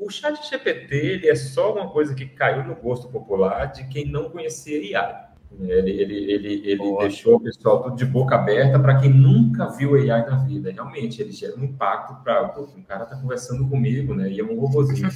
O ChatGPT, ele é só uma coisa que caiu no gosto popular de quem não conhecia AI. Ele deixou o pessoal tudo de boca aberta para quem nunca viu AI na vida. Realmente, ele gera um impacto para... Um cara está conversando comigo, né? E é um robozinho.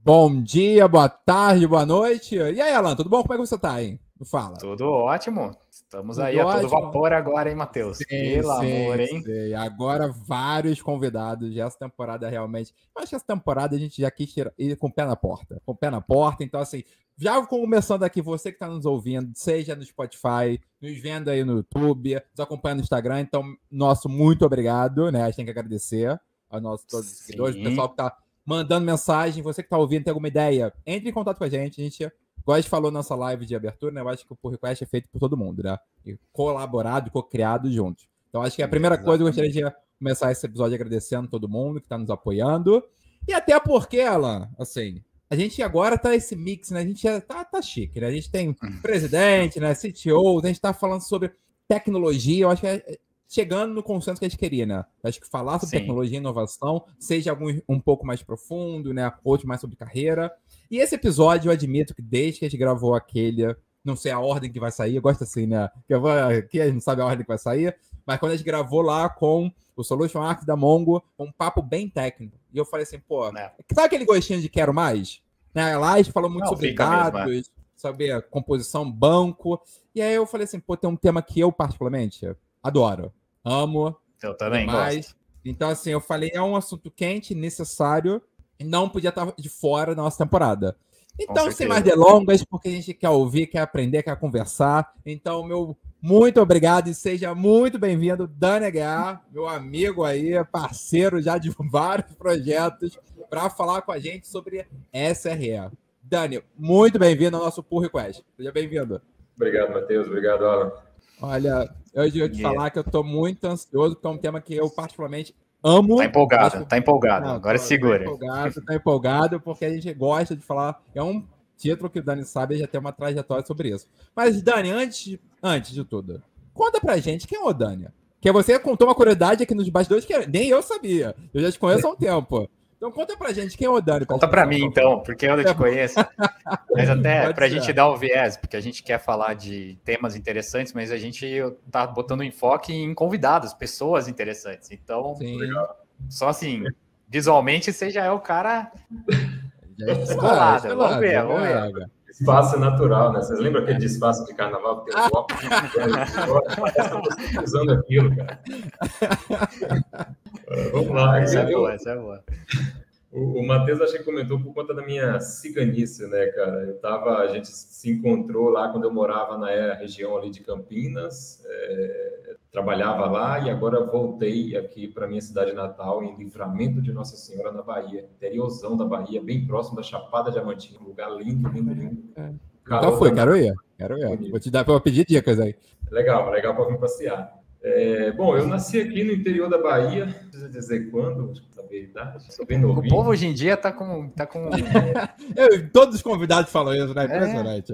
Bom dia, boa tarde, boa noite. E aí, Alan, tudo bom? Como é que você tá, hein? Me fala. Tudo ótimo. Estamos tudo aí a todo vapor agora, hein, Matheus? Pelo amor, hein? Sim. Agora vários convidados. Essa temporada realmente... Eu acho que essa temporada a gente já quis ir com o pé na porta. Com o pé na porta. Então, assim, já começando aqui, você que está nos ouvindo, seja no Spotify, nos vendo aí no YouTube, nos acompanhando no Instagram. Então, nosso muito obrigado, né? A gente tem que agradecer aos nossos todos os seguidores, o pessoal que está mandando mensagem. Você que está ouvindo, tem alguma ideia? Entre em contato com a gente. A gente... Igual a gente falou na nossa live de abertura, né? Eu acho que o Pull Request é feito por todo mundo, né? E colaborado, co-criado juntos. Então, acho que a primeira coisa, eu gostaria de começar esse episódio agradecendo todo mundo que está nos apoiando. E até porque, Alan, assim, a gente agora tá esse mix, né? A gente tá chique, né? A gente tem presidente, né? CTO, a gente tá falando sobre tecnologia. Eu acho que é chegando no consenso que a gente queria, né? Eu acho que falar sobre tecnologia e inovação, seja um pouco mais profundo, né? Outro mais sobre carreira. E esse episódio, eu admito que desde que a gente gravou aquele, não sei a ordem que vai sair, eu gosto assim, né? Que a gente não sabe a ordem que vai sair, mas quando a gente gravou lá com o Solution Architect da Mongo, um papo bem técnico. E eu falei assim, pô, sabe aquele gostinho de quero mais? Né? Lá a gente falou muito sobre dados, sobre a composição, banco. E aí eu falei assim, pô, tem um tema que eu particularmente adoro, amo. Eu também gosto. Então, assim, eu falei, é um assunto quente, necessário, e não podia estar de fora da nossa temporada. Então, sem mais delongas, porque a gente quer ouvir, quer aprender, quer conversar. Então, meu muito obrigado e seja muito bem-vindo, Dani Aguiar, meu amigo aí, parceiro já de vários projetos, para falar com a gente sobre SRE. Dani, muito bem-vindo ao nosso Pull Request. Seja bem-vindo. Obrigado, Matheus. Obrigado, Alan. Olha, eu ia te falar que eu estou muito ansioso, porque é um tema que eu particularmente amo. Tá empolgado. Não, agora segura. Tá empolgado, porque a gente gosta de falar. É um título que o Dani sabe, já tem uma trajetória sobre isso. Mas, Dani, antes de tudo, conta pra gente quem é o Dani. Que você contou uma curiosidade aqui nos bastidores que nem eu sabia. Eu já te conheço há um tempo. Então conta pra gente quem é o Dani. Conta pra mim, então, porque eu não te conheço. Mas até pra gente dar o viés, porque a gente quer falar de temas interessantes, mas a gente tá botando enfoque em convidados, pessoas interessantes. Então, só assim, visualmente você já é o cara descolado. Vamos ver. Disfarce natural, né? Vocês lembram aquele disfarce de carnaval que tem um óculos? Usando aquilo, cara. Vamos lá. Essa é boa. O Matheus, acho que comentou por conta da minha ciganice, né, cara? A gente se encontrou lá quando eu morava na região ali de Campinas, trabalhava lá e agora voltei aqui para minha cidade natal, em Livramento de Nossa Senhora, na Bahia, interiorzão da Bahia, bem próximo da Chapada Diamantina, um lugar lindo. Já foi, quero ir. Vou pedir dicas aí. Legal para vir passear. Bom, eu nasci aqui no interior da Bahia, não precisa dizer quando, saber a idade, sou bem novinho. O povo hoje em dia tá com... Todos os convidados falam isso, né? Impressionante.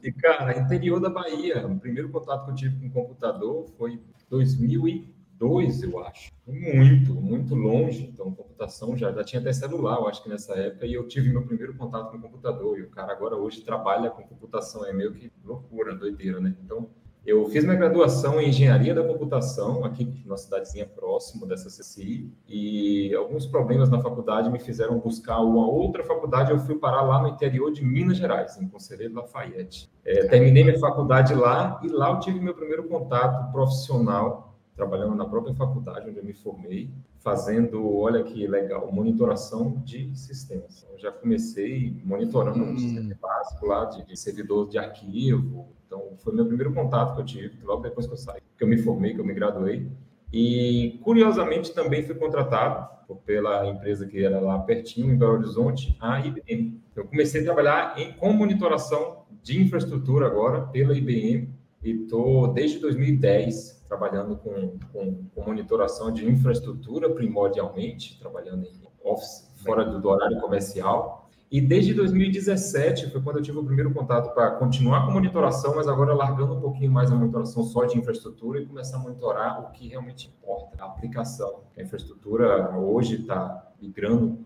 E, cara, interior da Bahia, o primeiro contato que eu tive com o computador foi em 2002, eu acho. Muito longe, então computação já tinha até celular, eu acho que nessa época, e eu tive meu primeiro contato com o computador, e o cara agora hoje trabalha com computação, é meio que loucura, doideira, né? Então, eu fiz minha graduação em Engenharia da Computação, aqui numa cidadezinha próximo dessa CCI, e alguns problemas na faculdade me fizeram buscar uma outra faculdade. Eu fui parar lá no interior de Minas Gerais, em Conselheiro Lafayette. Terminei minha faculdade lá, e lá eu tive meu primeiro contato profissional, trabalhando na própria faculdade onde eu me formei, fazendo, olha que legal, monitoração de sistemas. Eu já comecei monitorando um sistema básico lá de servidor de arquivo. Então, foi meu primeiro contato que eu tive, logo depois que eu saí, que eu me formei, que eu me graduei. E, curiosamente, também fui contratado pela empresa que era lá pertinho, em Belo Horizonte, a IBM. Eu comecei a trabalhar com monitoração de infraestrutura agora, pela IBM, e estou, desde 2010, trabalhando com monitoração de infraestrutura, primordialmente, trabalhando em office, fora do horário comercial. E desde 2017 foi quando eu tive o primeiro contato para continuar com monitoração, mas agora largando um pouquinho mais a monitoração só de infraestrutura e começar a monitorar o que realmente importa, a aplicação. A infraestrutura hoje está migrando,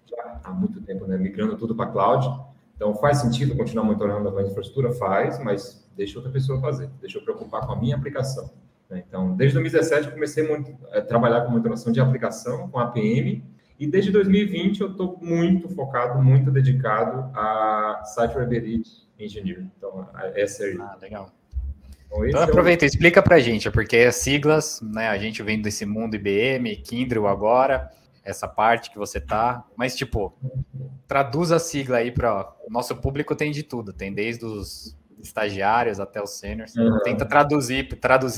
já há muito tempo, né? Migrando tudo para cloud. Então faz sentido continuar monitorando a infraestrutura? Faz, mas deixa outra pessoa fazer, deixa eu preocupar com a minha aplicação. Então, desde 2017 eu comecei a trabalhar com monitoração de aplicação, com APM, e desde 2020 eu estou muito focado, muito dedicado a Site Reliability Engineer, então a SRE. Ah, legal. Então aproveita, explica pra gente, porque as siglas, né, a gente vem desse mundo IBM, Kyndryl agora, essa parte que você tá, mas tipo, traduz a sigla aí para o nosso público, tem de tudo, tem desde os estagiários até os sêniors, tenta traduzir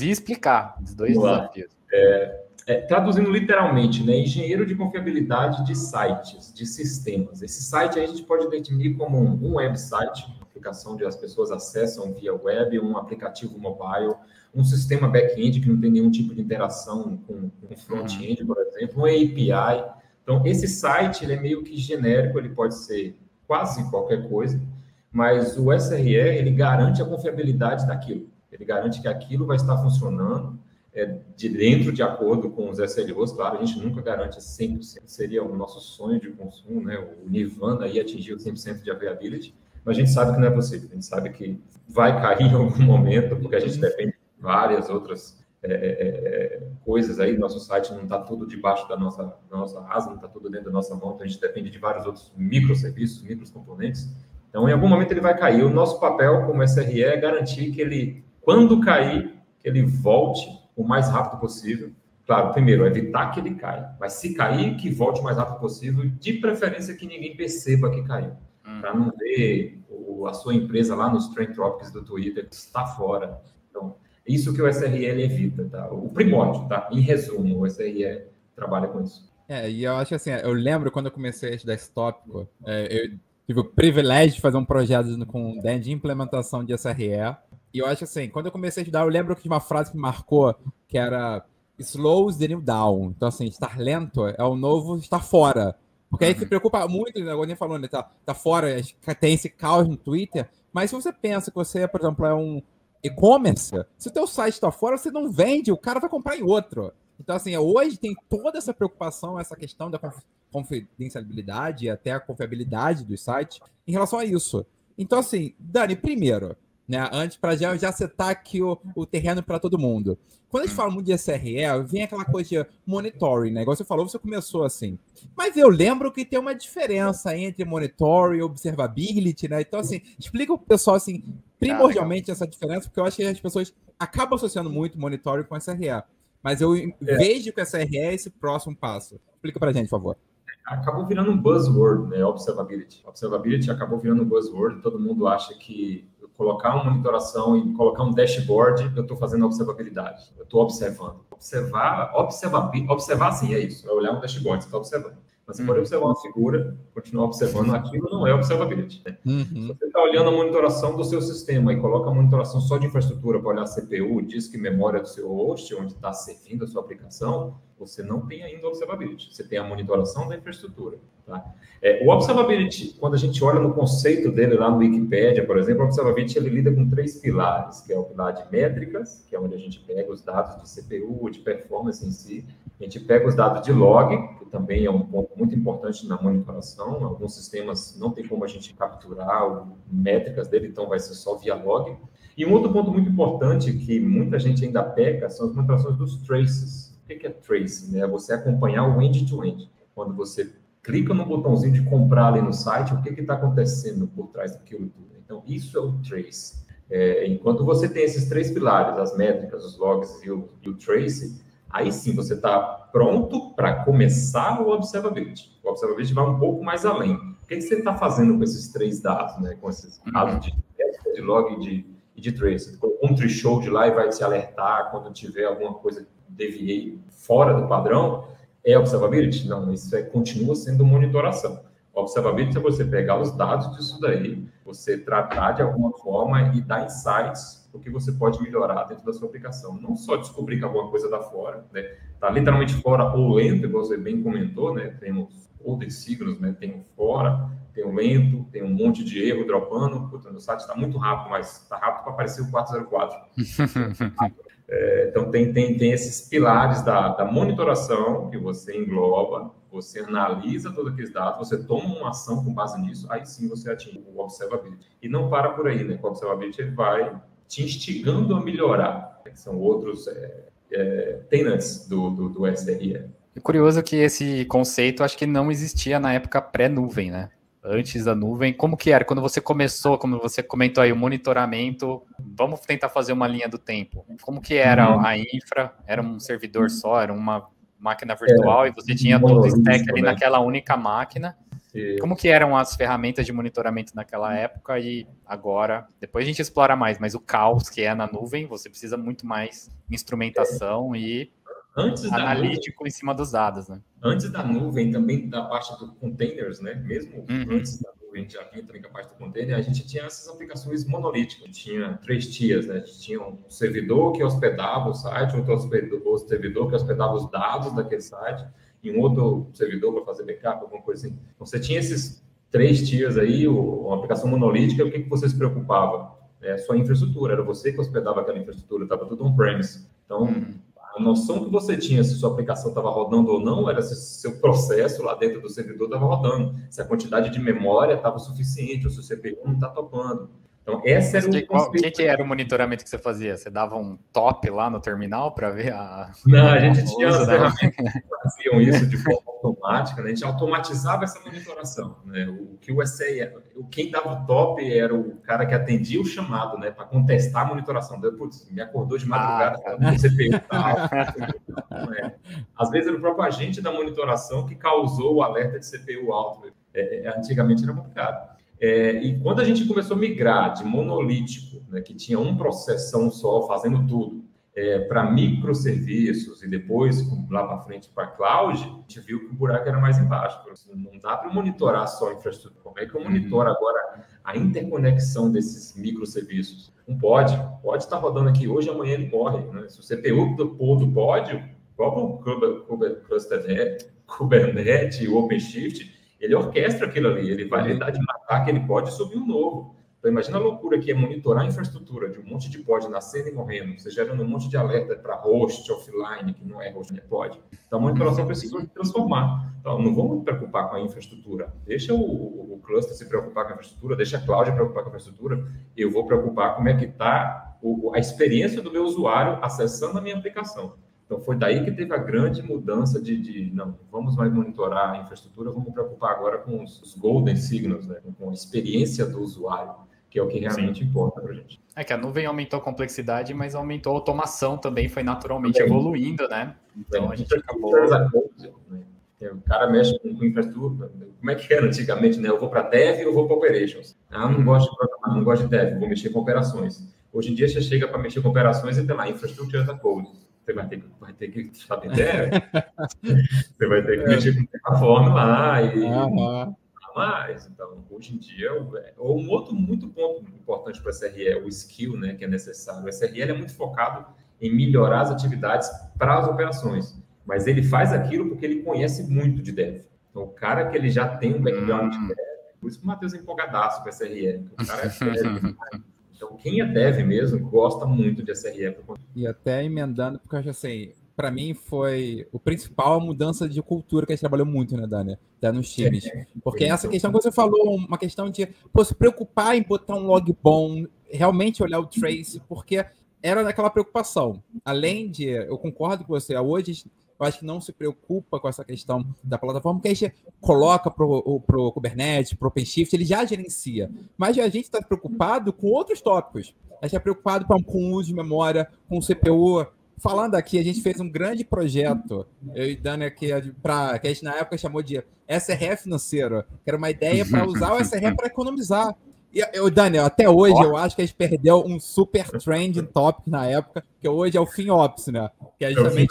e explicar os dois desafios. Traduzindo literalmente, né, engenheiro de confiabilidade de sites, de sistemas. Esse site aí a gente pode definir como um website, uma aplicação onde as pessoas acessam via web, um aplicativo mobile, um sistema back-end que não tem nenhum tipo de interação com front-end, por exemplo, um API. Então, esse site ele é meio que genérico, ele pode ser quase qualquer coisa, mas o SRE, ele garante a confiabilidade daquilo. Ele garante que aquilo vai estar funcionando de acordo com os SLOs. Claro, a gente nunca garante 100%, seria o nosso sonho de consumo, né? O Nirvana aí atingir o 100% de availability, mas a gente sabe que não é possível, a gente sabe que vai cair em algum momento, porque a gente depende de várias outras coisas aí, nosso site não está tudo debaixo da nossa asa, não está tudo dentro da nossa mão, então a gente depende de vários outros microserviços, microcomponentes. Então, em algum momento ele vai cair. O nosso papel como SRE é garantir que ele, quando cair, que ele volte o mais rápido possível. Claro, primeiro, evitar que ele caia. Mas se cair, que volte o mais rápido possível, de preferência que ninguém perceba que caiu. Para não ver a sua empresa lá nos Trend Topics do Twitter que está fora. Então, isso que o SRE ele evita, tá? O primórdio, tá? Em resumo, o SRE trabalha com isso. E eu acho assim, eu lembro quando eu comecei a estudar esse tópico, eu tive o privilégio de fazer um projeto com de implementação de SRE. E eu acho assim, quando eu comecei a estudar, eu lembro que de uma frase que me marcou, que era slows the new down. Então, assim, estar lento é o novo estar fora. Porque aí se preocupa muito, né? O Godinho falou, né? Tá fora, tem esse caos no Twitter. Mas se você pensa que você, por exemplo, é um e-commerce, se o teu site está fora, você não vende, o cara vai comprar em outro. Então, assim, hoje tem toda essa preocupação, essa questão da confidencialidade e até a confiabilidade do site em relação a isso. Então, assim, Dani, primeiro, né, antes para já setar aqui o terreno para todo mundo. Quando a gente fala muito de SRE, vem aquela coisa de monitoring, né? Igual você falou, você começou assim. Mas eu lembro que tem uma diferença entre monitoring e observability, né? Então, assim, explica o pessoal, assim, primordialmente essa diferença, porque eu acho que as pessoas acabam associando muito monitoring com SRE. Mas eu vejo que o SRE é esse próximo passo. Explica pra gente, por favor. Acabou virando um buzzword, né? Observability. Observability acabou virando um buzzword. Todo mundo acha que colocar uma monitoração e colocar um dashboard, eu estou fazendo observabilidade. Eu estou observando. Observar sim, é isso. É olhar um dashboard, você está observando. Mas você pode observar uma figura, continuar observando, aquilo não é observability. Né? Se você está olhando a monitoração do seu sistema e coloca a monitoração só de infraestrutura para olhar CPU, disco e memória do seu host, onde está servindo a sua aplicação, você não tem ainda observability. Você tem a monitoração da infraestrutura. Tá? O observability, quando a gente olha no conceito dele lá no Wikipedia, por exemplo, o observability ele lida com 3 pilares, que é o pilar de métricas, que é onde a gente pega os dados de CPU, de performance em si. A gente pega os dados de log, que também é um ponto muito importante na monitoração. Alguns sistemas não tem como a gente capturar métricas dele, então vai ser só via log. E um outro ponto muito importante que muita gente ainda peca são as monitorações dos traces. O que é trace? É você acompanhar o end-to-end. Quando você clica no botãozinho de comprar ali no site, o que está acontecendo por trás daquilo tudo? Então, isso é o trace. Enquanto você tem esses 3 pilares, as métricas, os logs e o trace, aí sim você está pronto para começar o observability. O observability vai um pouco mais além. O que você está fazendo com esses 3 dados, né? Com esses dados de métrica, de log e de trace? Um threshold lá e vai te alertar quando tiver alguma coisa deviei fora do padrão. É observability? Não, isso continua sendo monitoração. Observability é você pegar os dados disso daí, você tratar de alguma forma e dar insights do que você pode melhorar dentro da sua aplicação. Não só descobrir que alguma coisa está fora, né? Está literalmente fora ou lento, igual você bem comentou, né? Temos outros signos, né? Tem o fora, tem o lento, tem um monte de erro dropando. Puta, meu site está muito rápido, mas está rápido para aparecer o 404. Então, tem esses pilares da monitoração que você engloba, você analisa todos aqueles dados, você toma uma ação com base nisso, aí sim você atinge o Observability. E não para por aí, né? O Observability ele vai te instigando a melhorar, que são outros tenants do SRE. É curioso que esse conceito acho que não existia na época pré-nuvem, né? Antes da nuvem, como que era? Quando você começou, como você comentou aí, o monitoramento, vamos tentar fazer uma linha do tempo. Como que era a infra? Era um servidor só? Era uma máquina virtual e você tinha todo o stack ali naquela única máquina? Como que eram as ferramentas de monitoramento naquela época e agora? Depois a gente explora mais, mas o caos que é na nuvem, você precisa muito mais instrumentação e analítico em cima dos dados, né? Antes da nuvem, também da parte dos containers, né? Mesmo antes da nuvem, a gente já vinha também com a parte do container, a gente tinha essas aplicações monolíticas. Tinha 3 tiers, né? A gente tinha um servidor que hospedava o site, outro servidor que hospedava os dados daquele site, e um outro servidor para fazer backup, alguma coisa assim. Então, você tinha esses 3 tiers aí, uma aplicação monolítica, o que você se preocupava? Sua infraestrutura, era você que hospedava aquela infraestrutura, estava tudo on-premise. Então, a noção que você tinha se sua aplicação estava rodando ou não era se seu processo lá dentro do servidor estava rodando, se a quantidade de memória estava suficiente, ou se o CPU não está topando. Então, essa era o que era o monitoramento que você fazia? Você dava um top lá no terminal para ver a... Não, a gente tinha as ferramentas que faziam isso de forma automática, né? A gente automatizava essa monitoração, né? Quem dava o top era o cara que atendia o chamado, né? Para contestar a monitoração. Putz, me acordou de madrugada, o CPU tal. Às vezes era o próprio agente da monitoração que causou o alerta de CPU alto. Antigamente era complicado. E quando a gente começou a migrar de monolítico, né, que tinha um processão só fazendo tudo, para microserviços e depois lá para frente para cloud, a gente viu que o buraco era mais embaixo. Não dá para monitorar só a infraestrutura. Como é que eu monitoro agora a interconexão desses microserviços? Não pode estar rodando aqui hoje, amanhã ele morre. Né? Se o CPU do pódio, o próprio Kubernetes e o OpenShift, ele orquestra aquilo ali, ele vai dar de matar aquele pod e subir um novo. Então, imagina a loucura que é monitorar a infraestrutura de um monte de pod nascendo e morrendo, você gerando um monte de alerta para host offline, que não é host, é pod. Então, a monitoração precisa se transformar. Então, não vamos preocupar com a infraestrutura. Deixa o cluster se preocupar com a infraestrutura, deixa a cloud preocupar com a infraestrutura. Eu vou preocupar como é que está a experiência do meu usuário acessando a minha aplicação. Então, foi daí que teve a grande mudança não vamos mais monitorar a infraestrutura, vamos preocupar agora com os golden signals, né? Com a experiência do usuário, que é o que realmente importa para a gente. Que a nuvem aumentou a complexidade, mas aumentou a automação também, foi naturalmente evoluindo, né? Então, a gente acabou... O cara mexe com infraestrutura. Como é que era antigamente, né? Eu vou para dev ou eu vou para operations? Não gosto de programar, não gosto de dev, vou mexer com operações. Hoje em dia, você chega para mexer com operações e tem lá, infrastructure as a code. Você vai ter que saber dev, você vai ter que mexer com Terraform lá e mais. Então, hoje em dia, um outro muito ponto importante para o SRE é o skill, né, que é necessário. O SRE é muito focado em melhorar as atividades para as operações, mas ele faz aquilo porque ele conhece muito de dev. Então, o cara que ele já tem um background de dev, por isso que o Matheus é empolgadaço com o SRE, o cara é dev. Então, quem é dev mesmo gosta muito de SRE. E até emendando, porque eu acho assim, para mim foi o principal a mudança de cultura que a gente trabalhou muito, né, Dani? Nos times. Porque essa questão que você falou, uma questão de se preocupar em botar um log bom, realmente olhar o trace, porque era daquela preocupação. Além de, eu concordo com você, hoje eu acho que não se preocupa com essa questão da plataforma, que a gente coloca pro Kubernetes, pro OpenShift, ele já gerencia. Mas a gente está preocupado com outros tópicos. A gente está preocupado com o uso de memória, com o CPU. Falando aqui, a gente fez um grande projeto, eu e Dani aqui, que a gente na época chamou de SRE financeiro, que era uma ideia para usar o SRE para economizar. E Dani, até hoje eu acho que a gente perdeu um super trending topic na época, que hoje é o FinOps, né? Que é justamente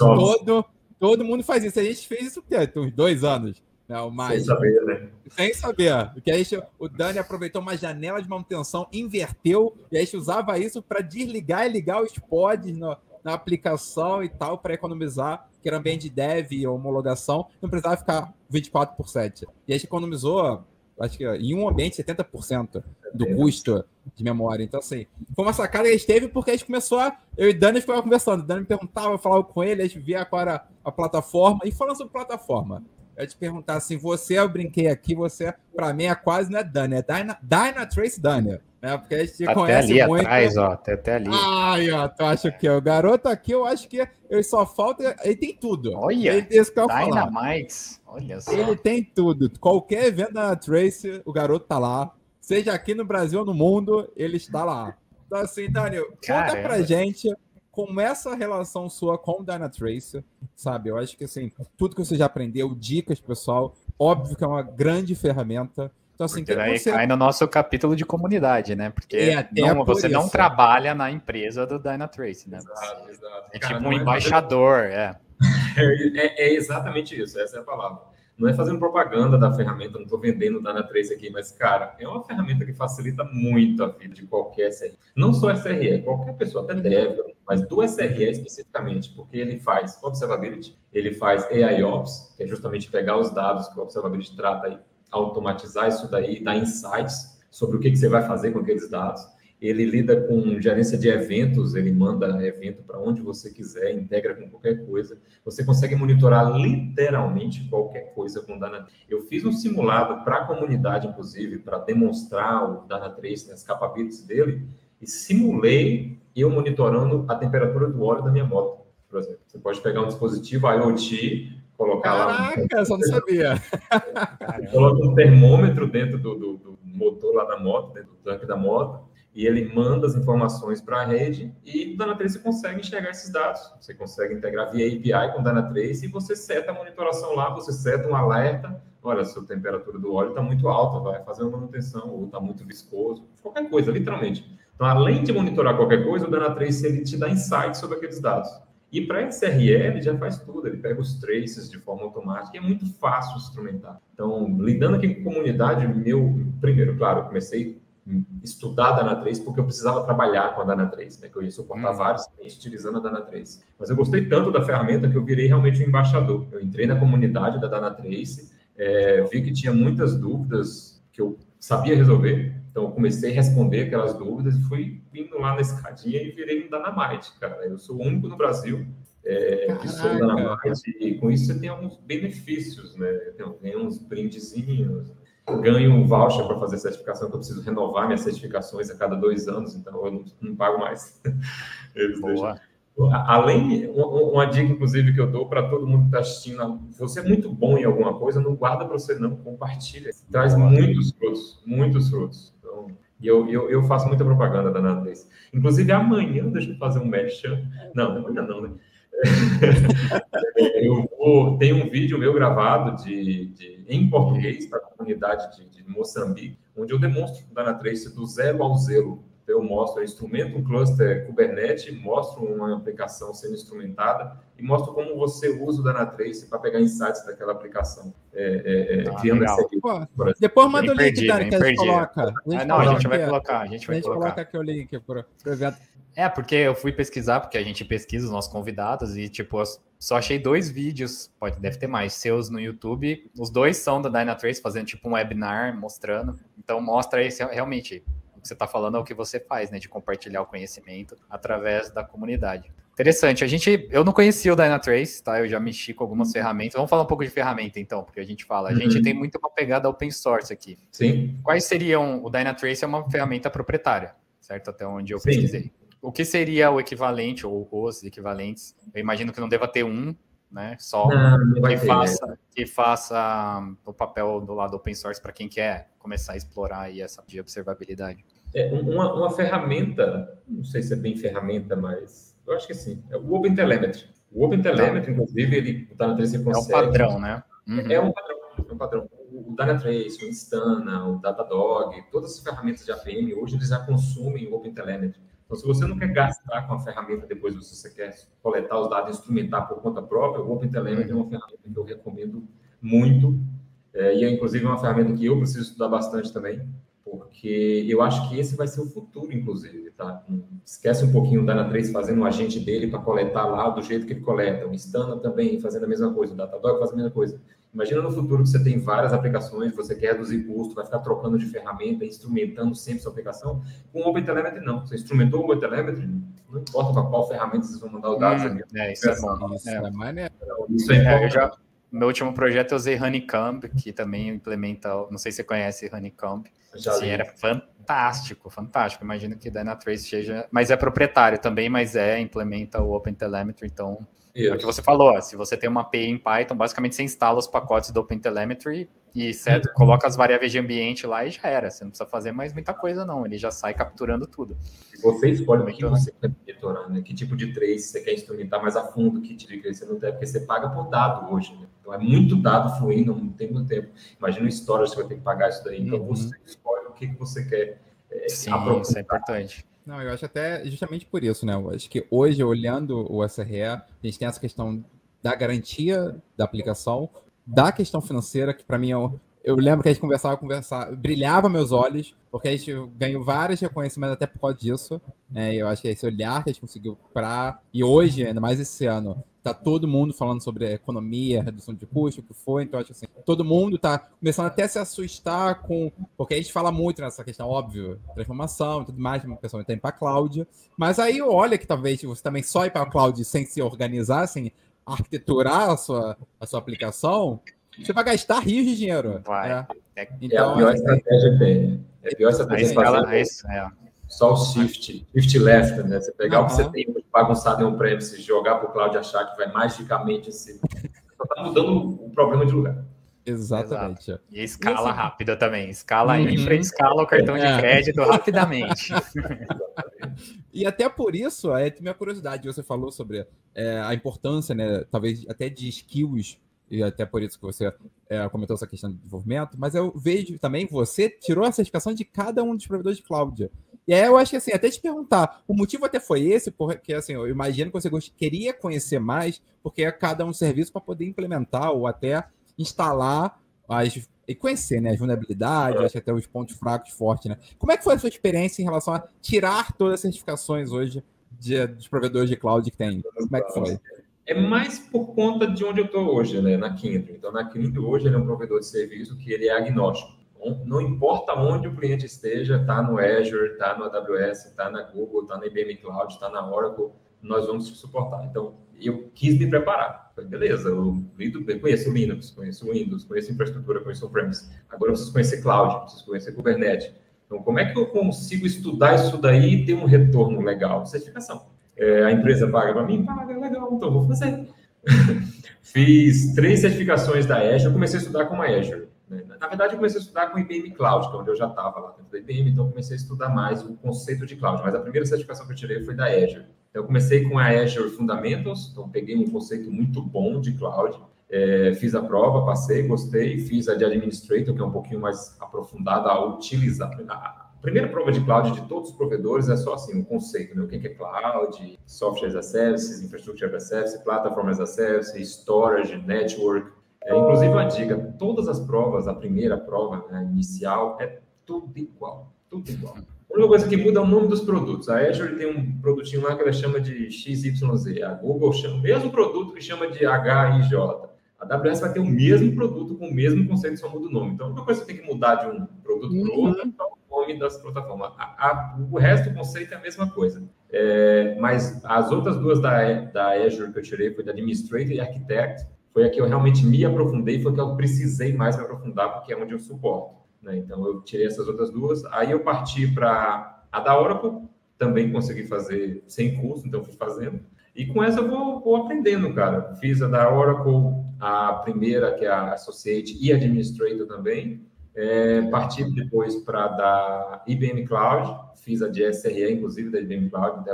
todo mundo faz isso. A gente fez isso tem uns 2 anos. Não, Sem saber, né? Sem saber. Porque aí o Dani aproveitou uma janela de manutenção, inverteu, e aí a gente usava isso para desligar e ligar os pods na aplicação e tal, para economizar, que era ambiente de dev e homologação, não precisava ficar 24%. E a gente economizou, acho que em um ambiente, 70% do custo de memória. Então, assim, foi uma sacada que a gente teve porque a gente começou eu e o Dani ficava conversando. O Dani me perguntava, eu falava com ele, a gente via qual era a plataforma. E falando sobre plataforma, eu ia te perguntar assim, eu brinquei aqui, pra mim, quase não é Dani, é Dynatrace Dani. Né? Porque a gente tá conhece até ali muito. Atrás, ó, até ali. Ai, ó, tu acha que o garoto aqui, eu acho que ele só falta. Ele tem tudo. Olha, isso que eu Dynamites. Olha só. Ele tem tudo. Qualquer evento da Dynatrace, o garoto tá lá. Seja aqui no Brasil ou no mundo, ele está lá. Então, assim, Daniel, conta pra gente como essa relação sua com o Dynatrace, sabe? Eu acho que, assim, tudo que você já aprendeu, dicas, pessoal, óbvio que é uma grande ferramenta. Então, assim, porque daí cai no nosso capítulo de comunidade, né? Porque você não trabalha na empresa do Dynatrace, né? Exato. É tipo um embaixador, É exatamente isso, essa é a palavra. Não é fazendo propaganda da ferramenta, não estou vendendo o Dynatrace aqui, mas, cara, é uma ferramenta que facilita muito a vida de qualquer SRE. Não só SRE, qualquer pessoa, até dev, mas do SRE especificamente, porque ele faz Observability, ele faz AIOps, que é justamente pegar os dados que o Observability trata e automatizar isso daí, dar insights sobre o que você vai fazer com aqueles dados. Ele lida com gerência de eventos, ele manda evento para onde você quiser, integra com qualquer coisa. Você consegue monitorar literalmente qualquer coisa com o Dynatrace. Eu fiz um simulado para a comunidade, inclusive, para demonstrar o Dynatrace, as capabilities dele, e simulei eu monitorando a temperatura do óleo da minha moto, por exemplo. Você pode pegar um dispositivo IoT, colocar lá... Caraca, só não sabia. Coloca um termômetro dentro do motor lá da moto, dentro do tanque da moto, e ele manda as informações para a rede e o Dynatrace consegue enxergar esses dados. Você consegue integrar via API com o Dynatrace e você seta a monitoração lá, você seta um alerta, olha, a sua temperatura do óleo está muito alta, vai fazer uma manutenção, ou está muito viscoso, qualquer coisa, literalmente. Então, além de monitorar qualquer coisa, o Dynatrace ele te dá insights sobre aqueles dados. E para SRE, ele já faz tudo, ele pega os traces de forma automática e é muito fácil instrumentar. Então, lidando aqui com comunidade, primeiro, claro, eu comecei estudar a Dynatrace porque eu precisava trabalhar com a Dynatrace, né? Que eu ia suportar vários clientes utilizando a Dynatrace. Mas eu gostei tanto da ferramenta que eu virei realmente um embaixador. Eu entrei na comunidade da Dynatrace, vi que tinha muitas dúvidas que eu sabia resolver, então eu comecei a responder aquelas dúvidas e fui vindo lá na escadinha e virei um Dynamite, cara. Eu sou o único no Brasil que sou Dynamite e com isso você tem alguns benefícios, né? Tem uns brindezinhos, ganho um voucher para fazer certificação, que eu preciso renovar minhas certificações a cada 2 anos, então eu não pago mais. Eles deixam. Além, uma dica, inclusive, que eu dou para todo mundo que está assistindo, se você é muito bom em alguma coisa, não guarda para você, não, compartilha. Traz muitos frutos. Então, e eu faço muita propaganda da Dynatrace. Inclusive, amanhã, deixa eu fazer um merchan. Não, amanhã não, né? Tem um vídeo meu gravado em português para a comunidade de Moçambique, onde eu demonstro o Dynatrace do zero ao zero. Eu mostro o instrumento, um cluster Kubernetes, mostro uma aplicação sendo instrumentada e mostro como você usa o Dynatrace para pegar insights daquela aplicação. Depois manda o link, Dani, que a gente coloca. A gente vai colocar. A gente coloca aqui o link para o evento. Porque eu fui pesquisar, porque a gente pesquisa os nossos convidados e, tipo, eu só achei 2 vídeos, deve ter mais, seus no YouTube. Os 2 são da Dynatrace, fazendo, tipo, um webinar, mostrando. Então, mostra aí, realmente, o que você está falando é o que você faz, né, de compartilhar o conhecimento através da comunidade. Interessante. Eu não conhecia o Dynatrace, tá? Eu já mexi com algumas ferramentas. Vamos falar um pouco de ferramenta, então, porque a gente fala. A gente tem muito uma pegada open source aqui. Sim. Quais seriam... O Dynatrace é uma ferramenta proprietária, certo? Até onde eu pesquisei. O que seria o equivalente, ou os equivalentes? Eu imagino que não deva ter um, né? Só que faça o papel do lado open source para quem quer começar a explorar aí essa de observabilidade. Uma ferramenta, não sei se é bem ferramenta, mas eu acho que sim. É o OpenTelemetry. O OpenTelemetry, inclusive, o Dynatrace consegue... É um padrão, né? Uhum. É um padrão. O Dynatrace, o Instana, o Datadog, todas as ferramentas de APM, hoje eles já consumem o OpenTelemetry. Então, se você não quer gastar com a ferramenta depois, se você quer coletar os dados e instrumentar por conta própria, o OpenTelemetry é uma ferramenta que eu recomendo muito. e é inclusive uma ferramenta que eu preciso estudar bastante também, porque eu acho que esse vai ser o futuro, inclusive, tá? Esquece um pouquinho o Dynatrace fazendo o agente dele para coletar lá do jeito que ele coleta, o Instana também fazendo a mesma coisa, o Datadog faz a mesma coisa. Imagina no futuro que você tem várias aplicações, você quer reduzir custo, vai ficar trocando de ferramenta, instrumentando sempre sua aplicação. Com o OpenTelemetry, não. Você instrumentou o OpenTelemetry, não importa para qual ferramenta vocês vão mandar os dados. Isso é bom. Isso é maneiro. Isso é importante. No meu último projeto eu usei Honeycomb, que também implementa, não sei se você conhece Honeycomb. Sim, era fantástico. Imagino que Dynatrace seja, mas é proprietário também, mas implementa o OpenTelemetry, então é o que você falou, se você tem uma API em Python, basicamente você instala os pacotes do OpenTelemetry e coloca as variáveis de ambiente lá e já era, você não precisa fazer mais muita coisa não, ele já sai capturando tudo. E você escolhe o que você quer monitorar, né? Que tipo de trace você quer instrumentar mais a fundo, que tipo de trace você não tem, porque você paga por dado hoje, né? Então é muito dado fluindo, não tem muito tempo. Imagina o storage, você vai ter que pagar isso daí, então você escolhe o que você quer. Sim, isso é importante. Não, eu acho até justamente por isso, né? Eu acho que hoje, olhando o SRE, a gente tem essa questão da garantia da aplicação, da questão financeira, que para mim eu lembro que a gente conversava, brilhava meus olhos, porque a gente ganhou vários reconhecimentos até por causa disso, né? Eu acho que é esse olhar que a gente conseguiu para. E hoje, ainda mais esse ano, tá todo mundo falando sobre economia, redução de custo, o que foi, então acho assim, todo mundo tá começando até a se assustar com, porque a gente fala muito nessa questão, óbvio, transformação e tudo mais, uma pessoa está indo para cloud, mas aí olha que talvez você também só ir para cloud sem se organizar, sem arquiteturar a sua aplicação, você vai gastar rios de dinheiro. Vai. Então, é a pior estratégia que tem. É a pior estratégia fazer só o shift left, né? Você pegar o que você tem bagunçado em on-premise, jogar para o cloud e achar que vai magicamente assim. Só está mudando o problema de lugar. Exatamente. Exato. E escala rápida também. Escala a infra e escala o cartão de crédito rapidamente. E até por isso, minha curiosidade, você falou sobre a importância, né, talvez até de skills, e até por isso que você comentou essa questão de desenvolvimento, mas eu vejo também, você tirou a certificação de cada um dos provedores de cloud. E aí eu acho que, assim, até te perguntar, o motivo até foi esse, porque, assim, eu imagino que você queria conhecer mais, porque é cada um serviço para poder implementar ou até instalar e conhecer, né, as vulnerabilidades, acho que até os pontos fracos fortes, né? Como é que foi a sua experiência em relação a tirar todas as certificações hoje dos provedores de cloud que tem? Como é que foi? É mais por conta de onde eu estou hoje, né, na Kyndryl. Então, na Kyndryl hoje ele é um provedor de serviço que ele é agnóstico. Não importa onde o cliente esteja, está no Azure, está no AWS, está na Google, está na IBM Cloud, está na Oracle, nós vamos te suportar. Então, eu quis me preparar. Falei, beleza, eu conheço Linux, conheço Windows, conheço infraestrutura, conheço on-premise. Agora eu preciso conhecer Cloud, preciso conhecer Kubernetes. Então, como é que eu consigo estudar isso daí e ter um retorno legal? Certificação. A empresa paga para mim? Paga, legal, então vou fazer. Fiz 3 certificações da Azure, eu comecei a estudar com a Azure. Na verdade, eu comecei a estudar com o IBM Cloud, que é onde eu já estava lá dentro da IBM, então eu comecei a estudar mais o conceito de cloud, mas a primeira certificação que eu tirei foi da Azure. Então, eu comecei com a Azure Fundamentals, então peguei um conceito muito bom de cloud, fiz a prova, passei, gostei, fiz a de Administrator, que é um pouquinho mais aprofundada a utilizar. A primeira prova de cloud de todos os provedores é só assim, o conceito, né? O que é cloud, software as a service, infrastructure as a service, platform as a service, storage, network. Inclusive, uma dica, todas as provas, a primeira prova, né, inicial, é tudo igual, tudo igual. A única coisa que muda é o nome dos produtos. A Azure tem um produtinho lá que ela chama de XYZ, a Google chama o mesmo produto que chama de HIJ. A AWS vai ter o mesmo produto com o mesmo conceito, só muda o nome. Então, a única coisa que você tem que mudar de um produto para o outro é o nome das plataformas. O resto do conceito é a mesma coisa. Mas as outras duas da Azure que eu tirei foi da Administrator e Architect. Foi a que eu realmente me aprofundei, foi a que eu precisei mais me aprofundar, porque é onde eu suporto, né? Então, eu tirei essas outras duas. Aí, eu parti para a da Oracle, também consegui fazer sem curso, então fui fazendo. E com essa eu vou aprendendo, cara. Fiz a da Oracle, a primeira, que é a Associate e Administrator também. Parti depois para a da IBM Cloud, fiz a de SRE, inclusive, da IBM Cloud,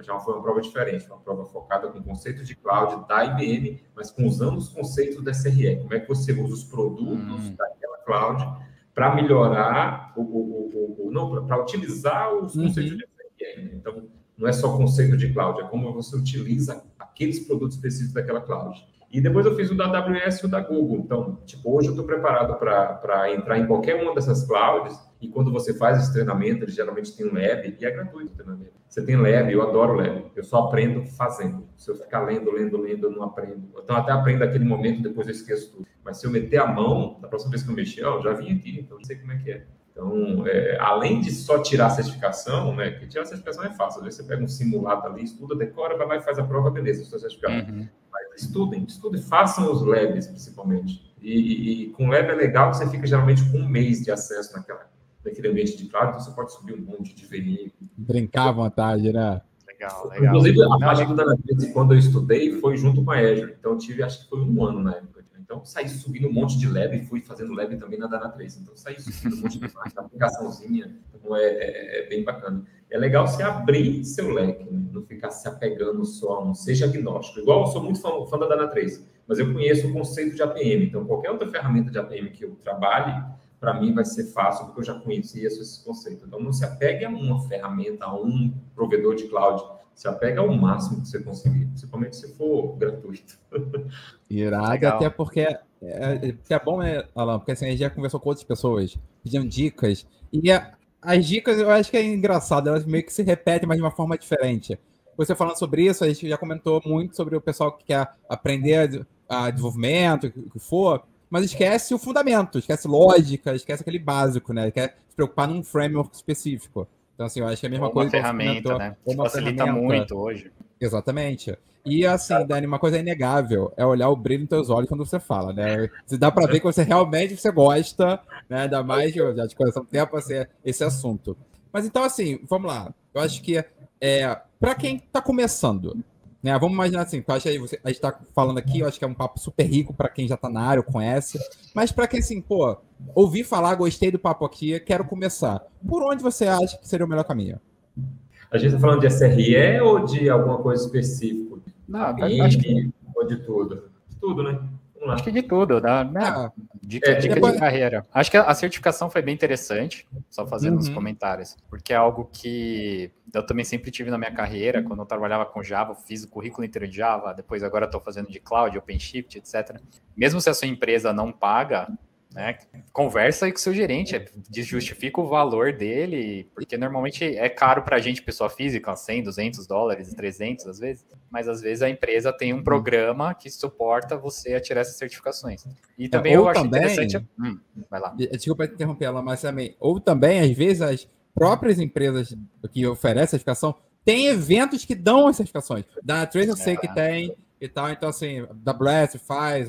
já foi uma prova diferente, uma prova focada com o conceito de cloud da IBM, mas usando os conceitos da SRE. Como é que você usa os produtos daquela cloud para melhorar, para utilizar os conceitos de SRE. Então, não é só conceito de cloud, é como você utiliza aqueles produtos específicos daquela cloud. E depois eu fiz o da AWS e o da Google. Então, tipo, hoje eu estou preparado para entrar em qualquer uma dessas clouds. E quando você faz esse treinamento, ele geralmente tem um lab, e é gratuito o treinamento. Você tem lab, eu adoro lab. Eu só aprendo fazendo. Se eu ficar lendo, eu não aprendo. Então, até aprendo naquele momento, depois eu esqueço tudo. Mas se eu meter a mão, da próxima vez que eu mexer, eu já vim aqui, então eu sei como é que é. Então, além de só tirar a certificação, né? Porque tirar a certificação é fácil. Às vezes você pega um simulado ali, estuda, decora, vai lá e faz a prova, beleza, estou certificado. Mas estudem, façam os labs, principalmente. E com lab é legal que você fica geralmente com um mês de acesso naquele ambiente de cloud, então você pode subir um monte de VI. Brincar à vontade, né? Legal. Inclusive, a parte do Dynatrace, quando eu estudei, foi junto com a Azure. Então, eu tive, acho que foi 1 ano na época. Então, saí subindo um monte de lab e fui fazendo lab também na Dynatrace. Então, saí subindo um monte de aplicaçãozinha. Então, é bem bacana. É legal você abrir seu leque, né? Não ficar se apegando só a um, seja agnóstico. Igual eu sou muito fã da Dynatrace, mas eu conheço o conceito de APM. Então, qualquer outra ferramenta de APM que eu trabalhe, para mim vai ser fácil, porque eu já conhecia esse conceito. Então, não se apegue a uma ferramenta, a um provedor de cloud. Se apega ao máximo que você conseguir, principalmente se for gratuito. Irado, legal. Até porque é bom, né, Alan? Porque assim, a gente já conversou com outras pessoas, pedindo dicas, e as dicas eu acho que é engraçado, elas meio que se repetem, mas de uma forma diferente. Você falando sobre isso, a gente já comentou muito sobre o pessoal que quer aprender a desenvolvimento, o que for, mas esquece o fundamento, esquece lógica, esquece aquele básico, né? Quer se preocupar num framework específico. Então, assim, eu acho que é a mesma coisa. Uma ferramenta, né? Facilita muito hoje. Exatamente. E, assim, Dani, uma coisa inegável é olhar o brilho nos teus olhos quando você fala, né? Se dá para ver que você realmente gosta, né? Ainda mais, já te conheço há um tempo, esse assunto. Mas, então, assim, vamos lá. Eu acho que, para quem está começando, né? Vamos imaginar assim, eu acho que a gente está falando aqui, eu acho que é um papo super rico para quem já está na área, conhece, mas para quem, assim, ouvi falar, gostei do papo aqui, quero começar. Por onde você acha que seria o melhor caminho? A gente está falando de SRE ou de alguma coisa específica? Não, acho que... Ou de tudo? De tudo, né? Acho que de tudo, né? Dica de carreira. Acho que a certificação foi bem interessante, só fazendo os comentários, porque é algo que eu também sempre tive na minha carreira, quando eu trabalhava com Java, eu fiz o currículo inteiro de Java, depois agora estou fazendo de Cloud, OpenShift, etc. Mesmo se a sua empresa não paga, né, conversa aí com o seu gerente, justifica o valor dele, porque normalmente é caro para a gente, pessoa física, 100, 200 dólares, 300 às vezes, mas às vezes a empresa tem um programa que suporta você a tirar essas certificações. E também eu acho interessante... vai lá. Desculpa interromper ela, mas também, ou também, às vezes, as próprias empresas que oferecem certificação têm eventos que dão as certificações. Da Dynatrace eu sei que tem e tal, então assim, da Blast faz,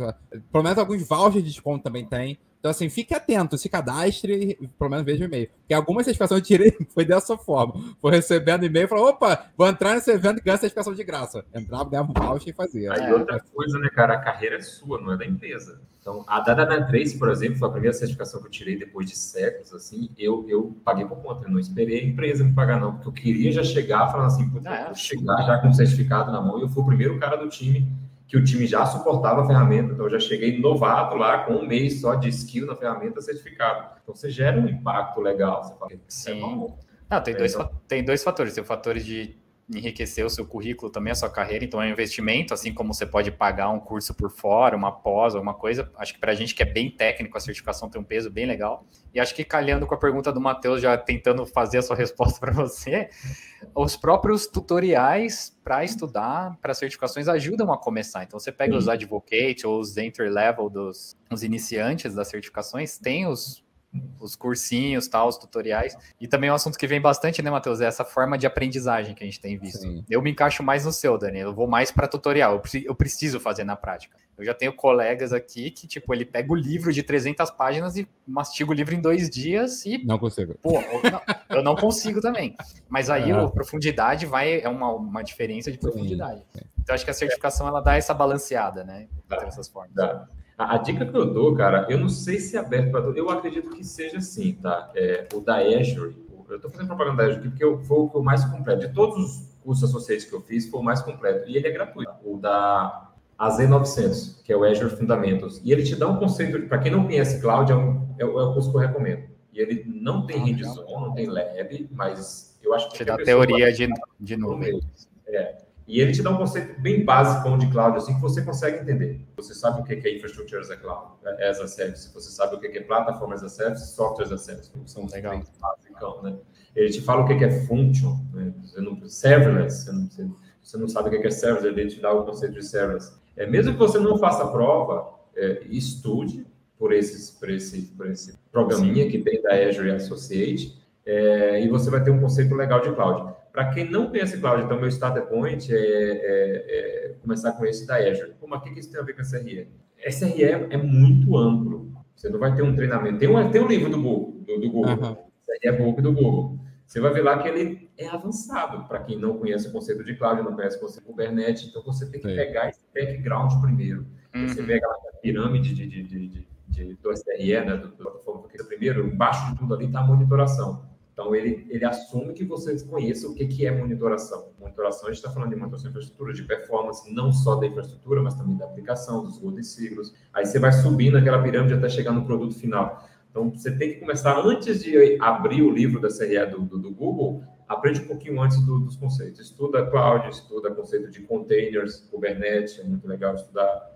pelo menos alguns vouchers de desconto também tem. Então, assim, fique atento, se cadastre e pelo menos veja o e-mail. Porque algumas certificações eu tirei, foi dessa forma. Foi recebendo e-mail e falou, opa, vou entrar nesse evento e ganhar certificação de graça. Entrava, ganhava um voucher e fazia. Aí outra coisa, né, cara, a carreira é sua, não é da empresa. Então, a da Dynatrace, por exemplo, foi a primeira certificação que eu tirei depois de séculos, assim, eu paguei por conta, eu não esperei a empresa me pagar, não, porque eu queria já chegar falando assim, vou chegar já com o certificado na mão, e eu fui o primeiro cara do time que o time já suportava a ferramenta, então eu já cheguei novato lá, com um mês só de skill na ferramenta certificado. Então você gera um impacto legal. Você fala, sim. Não, tem dois fatores. Tem o fator de enriquecer o seu currículo também, a sua carreira, então é um investimento, assim como você pode pagar um curso por fora, uma pós, alguma coisa. Acho que pra gente que é bem técnico, a certificação tem um peso bem legal. E acho que calhando com a pergunta do Matheus, já tentando fazer a sua resposta para você, os próprios tutoriais para estudar, para certificações, ajudam a começar. Então, você pega os Advocate ou os Entry Level os iniciantes das certificações, tem os cursinhos, tal, os tutoriais. E também é um assunto que vem bastante, né, Matheus? É essa forma de aprendizagem que a gente tem visto. Sim. Eu me encaixo mais no seu, Dani. Eu vou mais para tutorial. Eu preciso fazer na prática. Eu já tenho colegas aqui que, tipo, ele pega o livro de 300 páginas e mastiga o livro em 2 dias e... Não consigo. Pô, eu não consigo também. Mas aí a profundidade é uma diferença de profundidade. Sim. Então, acho que a certificação, ela dá essa balanceada, né? Dessas formas. A dica que eu dou, cara, eu não sei se é aberto para todo. Eu acredito que seja assim, tá? O da Azure, eu estou fazendo propaganda da Azure aqui porque foi o mais completo. De todos os cursos associados que eu fiz, foi o mais completo. E ele é gratuito. O da AZ900, que é o Azure Fundamentals. E ele te dá um conceito, para quem não conhece Cloud, é o curso que eu recomendo. E ele não tem hands-on, não tem lab, mas eu acho que... Te dá teoria de nuvem. E ele te dá um conceito bem básico de cloud, assim, que você consegue entender. Você sabe o que é infrastructure as a cloud, as a service. Você sabe o que é plataforma as a service, software as a service. São os três básicos, né? Ele te fala o que é function, né? Serverless. Você não sabe o que é serverless, ele te dá o conceito de serverless. Mesmo que você não faça a prova, estude por esse programinha que tem da Azure Associate, e você vai ter um conceito legal de cloud. Para quem não conhece cloud, então meu starter point é começar com esse da Azure. Como aqui que isso tem a ver com SRE? SRE é muito amplo. Você não vai ter um treinamento. Tem um livro do Google, SRE Book do Google. Você vai ver lá que ele é avançado para quem não conhece o conceito de cloud, não conhece o conceito de Kubernetes. Então você tem que pegar esse background primeiro. Você pega lá a pirâmide do SRE, né, do plataforma primeiro, embaixo de tudo ali está a monitoração. Então, ele assume que você conheça o que é monitoração. Monitoração, a gente está falando de monitoração de infraestrutura, de performance, não só da infraestrutura, mas também da aplicação, dos golden silos. Aí você vai subindo aquela pirâmide até chegar no produto final. Então, você tem que começar, antes de abrir o livro da SRE do Google, aprende um pouquinho antes dos conceitos. Estuda cloud, estuda conceito de containers, Kubernetes, é muito legal estudar.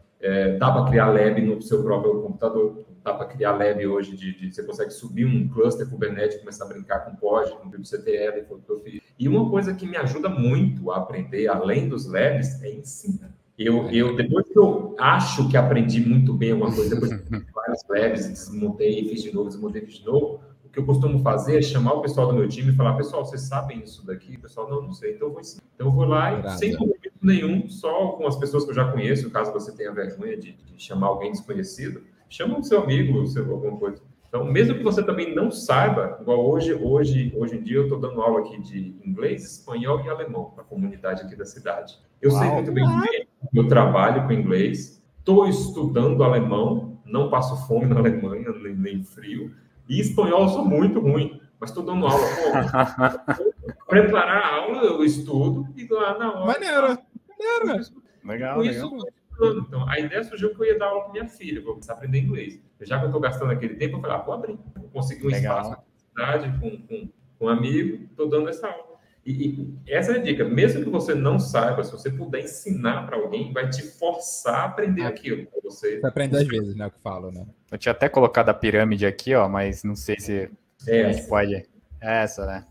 Dá para criar lab no seu próprio computador. Dá para criar lab hoje, você consegue subir um cluster Kubernetes, começar a brincar com POD, com CTL, foi o que eu fiz. E uma coisa que me ajuda muito a aprender, além dos labs, é ensinar. Depois que eu acho que aprendi muito bem alguma coisa, depois que eu fiz vários labs, desmontei, fiz de novo, desmontei, fiz de novo, o que eu costumo fazer é chamar o pessoal do meu time e falar, pessoal, vocês sabem isso daqui? O pessoal, não sei, então eu vou ensinar. Então eu vou lá e, sem compromisso nenhum, só com as pessoas que eu já conheço, caso você tenha vergonha de chamar alguém desconhecido, chama o seu amigo, alguma coisa. Então, mesmo que você também não saiba, igual hoje em dia eu estou dando aula aqui de inglês, espanhol e alemão para a comunidade aqui da cidade. Eu sei muito bem eu trabalho com inglês, estou estudando alemão, não passo fome na Alemanha, nem frio, e espanhol eu sou muito ruim, mas estou dando aula. Preparar a aula, eu estudo e lá na hora... Maneiro. Legal. Então, a ideia surgiu que eu ia dar aula com minha filha, vou começar a aprender inglês. Já que eu estou gastando aquele tempo, eu falei, vou abrir. Vou conseguir um espaço na cidade com um amigo, estou dando essa aula. E essa é a dica. Mesmo que você não saiba, se você puder ensinar para alguém, vai te forçar a aprender aquilo. Você aprende às vezes, né, o que falo, né? Eu tinha até colocado a pirâmide aqui, ó, mas não sei se a gente pode... Essa, né?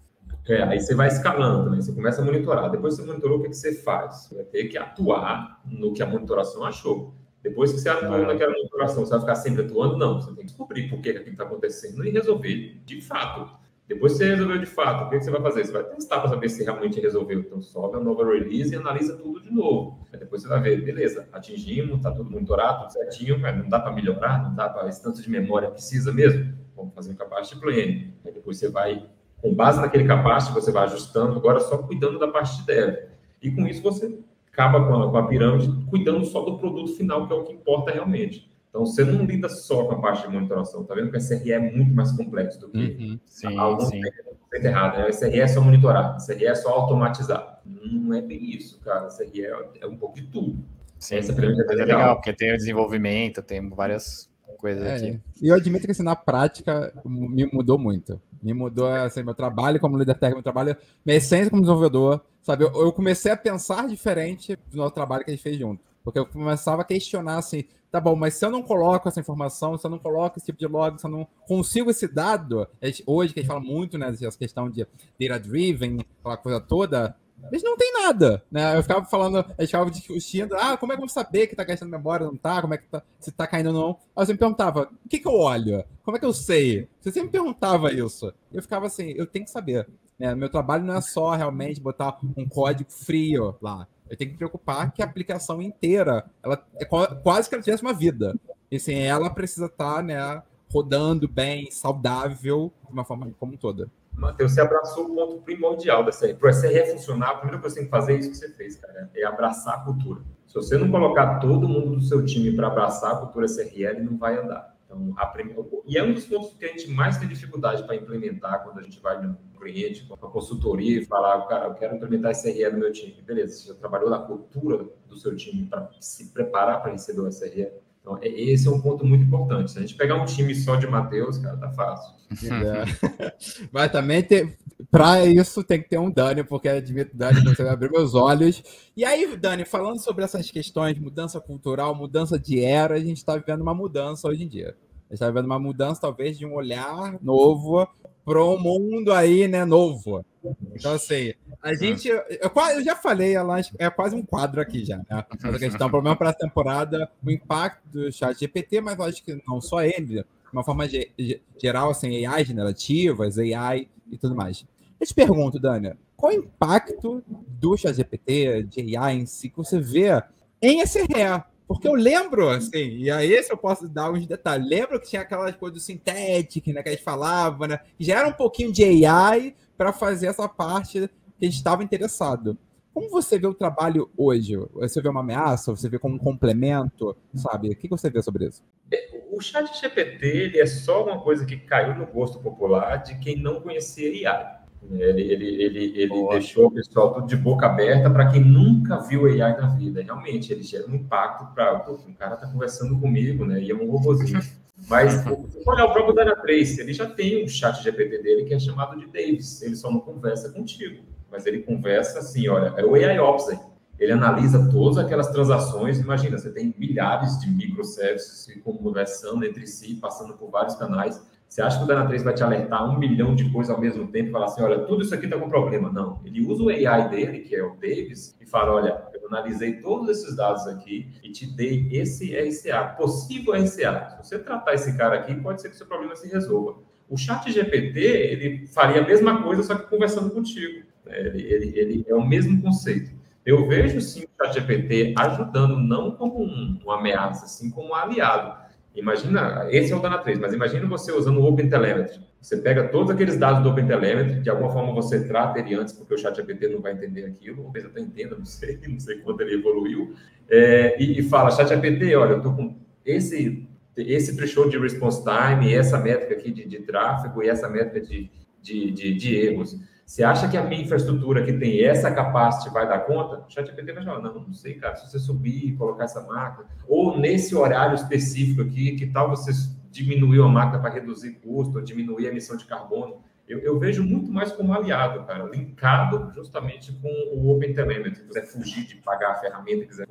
Aí você vai escalando, né? Você começa a monitorar. Depois que você monitorou, o que você faz? Você vai ter que atuar no que a monitoração achou. Depois que você atuou naquela monitoração, você vai ficar sempre atuando? Não. Você tem que descobrir por que aquilo está acontecendo e resolver de fato. Depois que você resolveu de fato, o que você vai fazer? Você vai testar para saber se realmente resolveu. Então, sobe a nova release e analisa tudo de novo. Aí depois você vai ver, beleza, atingimos, está tudo monitorado, tudo certinho, mas não dá para melhorar, não dá para... Esse tanto de memória precisa mesmo? Vamos fazer um capacity plan. Aí depois você vai... Com base naquele capacete, você vai ajustando, agora só cuidando da parte de dev. E com isso você acaba com a pirâmide, cuidando só do produto final, que é o que importa realmente. Então, você não lida só com a parte de monitoração. Tá vendo que a SRE é muito mais complexo do que alguns conceito errado. Né? A SRE é só monitorar, a SRE é só automatizar. Não é bem isso, cara. A SRE é um pouco de tudo. Sim, essa pirâmide é legal, porque tem o desenvolvimento, tem várias coisas aqui. E eu admito que assim, na prática me mudou muito. Me mudou assim, meu trabalho como líder técnico, meu trabalho, minha essência como desenvolvedor, sabe? Eu comecei a pensar diferente do nosso trabalho que a gente fez junto. Porque eu começava a questionar assim, tá bom, mas se eu não coloco essa informação, se eu não coloco esse tipo de log, se eu não consigo esse dado, hoje que a gente fala muito, né, dessa questão de data-driven, aquela coisa toda, eles não tem nada, né? Eu ficava falando, a gente ficava discutindo, como é que eu vou saber que tá gastando memória, não tá? Como é que tá, se tá caindo ou não? Aí eu sempre perguntava, o que eu olho? Como é que eu sei? Você sempre perguntava isso. Eu ficava assim, eu tenho que saber. Né? Meu trabalho não é só realmente botar um código frio lá. Eu tenho que me preocupar que a aplicação inteira, ela é quase que ela tivesse uma vida. E assim, ela precisa estar, né, rodando bem, saudável, de uma forma como um toda. Matheus, você abraçou o ponto primordial da SRE. Para a SRE funcionar, a primeira coisa que você tem que fazer é isso que você fez, cara. É abraçar a cultura. Se você não colocar todo mundo do seu time para abraçar a cultura SRE, ele não vai andar. Então, e é um dos pontos que a gente mais tem dificuldade para implementar quando a gente vai no cliente, com a consultoria e falar, cara, eu quero implementar SRE no meu time. Beleza, você já trabalhou na cultura do seu time para se preparar para receber o SRE? Então, esse é um ponto muito importante. Se a gente pegar um time só de Matheus, cara, tá fácil. Mas também para isso tem que ter um Dani, porque admito, Dani, você vai abrir meus olhos. E aí, Dani, falando sobre essas questões, mudança cultural, mudança de era, a gente está vivendo uma mudança hoje em dia. A gente está vivendo uma mudança, talvez, de um olhar novo para um mundo aí, né, novo. Então, assim, a gente... Eu já falei, é quase um quadro aqui já, né? Essa questão, pelo menos para essa temporada, o impacto do ChatGPT, mas eu acho que não só ele, de uma forma geral, assim, AI generativas, AI e tudo mais. Eu te pergunto, Dani, qual o impacto do ChatGPT, de AI em si, que você vê em SRE? Porque eu lembro, assim, e aí se eu posso dar uns detalhes, lembro que tinha aquelas coisas do Synthetic, né, que a gente falava, né, que já era um pouquinho de AI para fazer essa parte que a gente estava interessado. Como você vê o trabalho hoje? Você vê uma ameaça? Você vê como um complemento? Sabe? O que você vê sobre isso? O ChatGPT, ele é só uma coisa que caiu no gosto popular de quem não conhecia AI. Ele deixou o pessoal tudo de boca aberta para quem nunca viu AI na vida. Realmente, ele gera um impacto para... Um cara está conversando comigo, né? E é um robozinho. Mas, se olhar o próprio Dynatrace, ele já tem um chat GPT dele que é chamado de Davis. Ele só não conversa contigo. Mas ele conversa assim, olha, é o AIOps aí. Ele analisa todas aquelas transações. Imagina, você tem milhares de microservices conversando entre si, passando por vários canais. Você acha que o Dynatrace vai te alertar 1 milhão de coisas ao mesmo tempo e falar assim, olha, tudo isso aqui está com problema? Não. Ele usa o AI dele, que é o Davis, e fala, olha, eu analisei todos esses dados aqui e te dei esse RCA, possível RCA. Se você tratar esse cara aqui, pode ser que o seu problema se resolva. O ChatGPT, ele faria a mesma coisa, só que conversando contigo. Ele é o mesmo conceito. Eu vejo, sim, o ChatGPT ajudando, não como uma ameaça, sim como um aliado. Imagina, esse é o Dynatrace, mas imagina você usando o OpenTelemetry. Você pega todos aqueles dados do OpenTelemetry, de alguma forma você trata ele antes, porque o ChatGPT não vai entender aquilo, ou talvez até entenda, não sei quanto ele evoluiu, e fala, ChatGPT, olha, eu estou com esse threshold de response time, essa métrica aqui de tráfego e essa métrica de erros. Você acha que a minha infraestrutura que tem essa capacity vai dar conta? O ChatGPT vai falar, não sei, cara, se você subir e colocar essa máquina, ou nesse horário específico aqui, que tal você diminuir a máquina para reduzir custo, ou diminuir a emissão de carbono? Eu vejo muito mais como aliado, cara, linkado justamente com o OpenTelemetry. Se quiser fugir de pagar a ferramenta, quiser...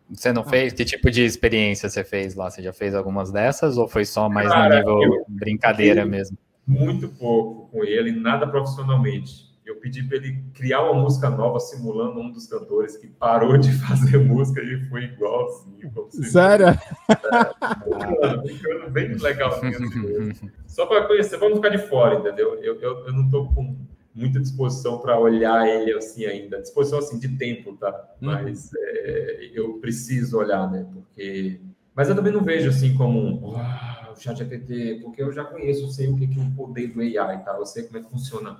Você não fez? Que tipo de experiência você fez lá? Você já fez algumas dessas ou foi só mais no nível brincadeira mesmo? Muito pouco com ele, nada profissionalmente. Eu pedi para ele criar uma música nova simulando um dos cantores que parou de fazer música e foi igualzinho. Sério? Ficando bem legalzinho assim. Só para conhecer, vamos ficar de fora, entendeu? Eu não estou com muita disposição para olhar ele assim ainda. Disposição assim de tempo, tá? Mas eu preciso olhar, né? Porque... Mas eu também não vejo assim como o ChatGPT, porque eu já conheço, sei o que é o poder do AI, tá? Eu sei como é que funciona.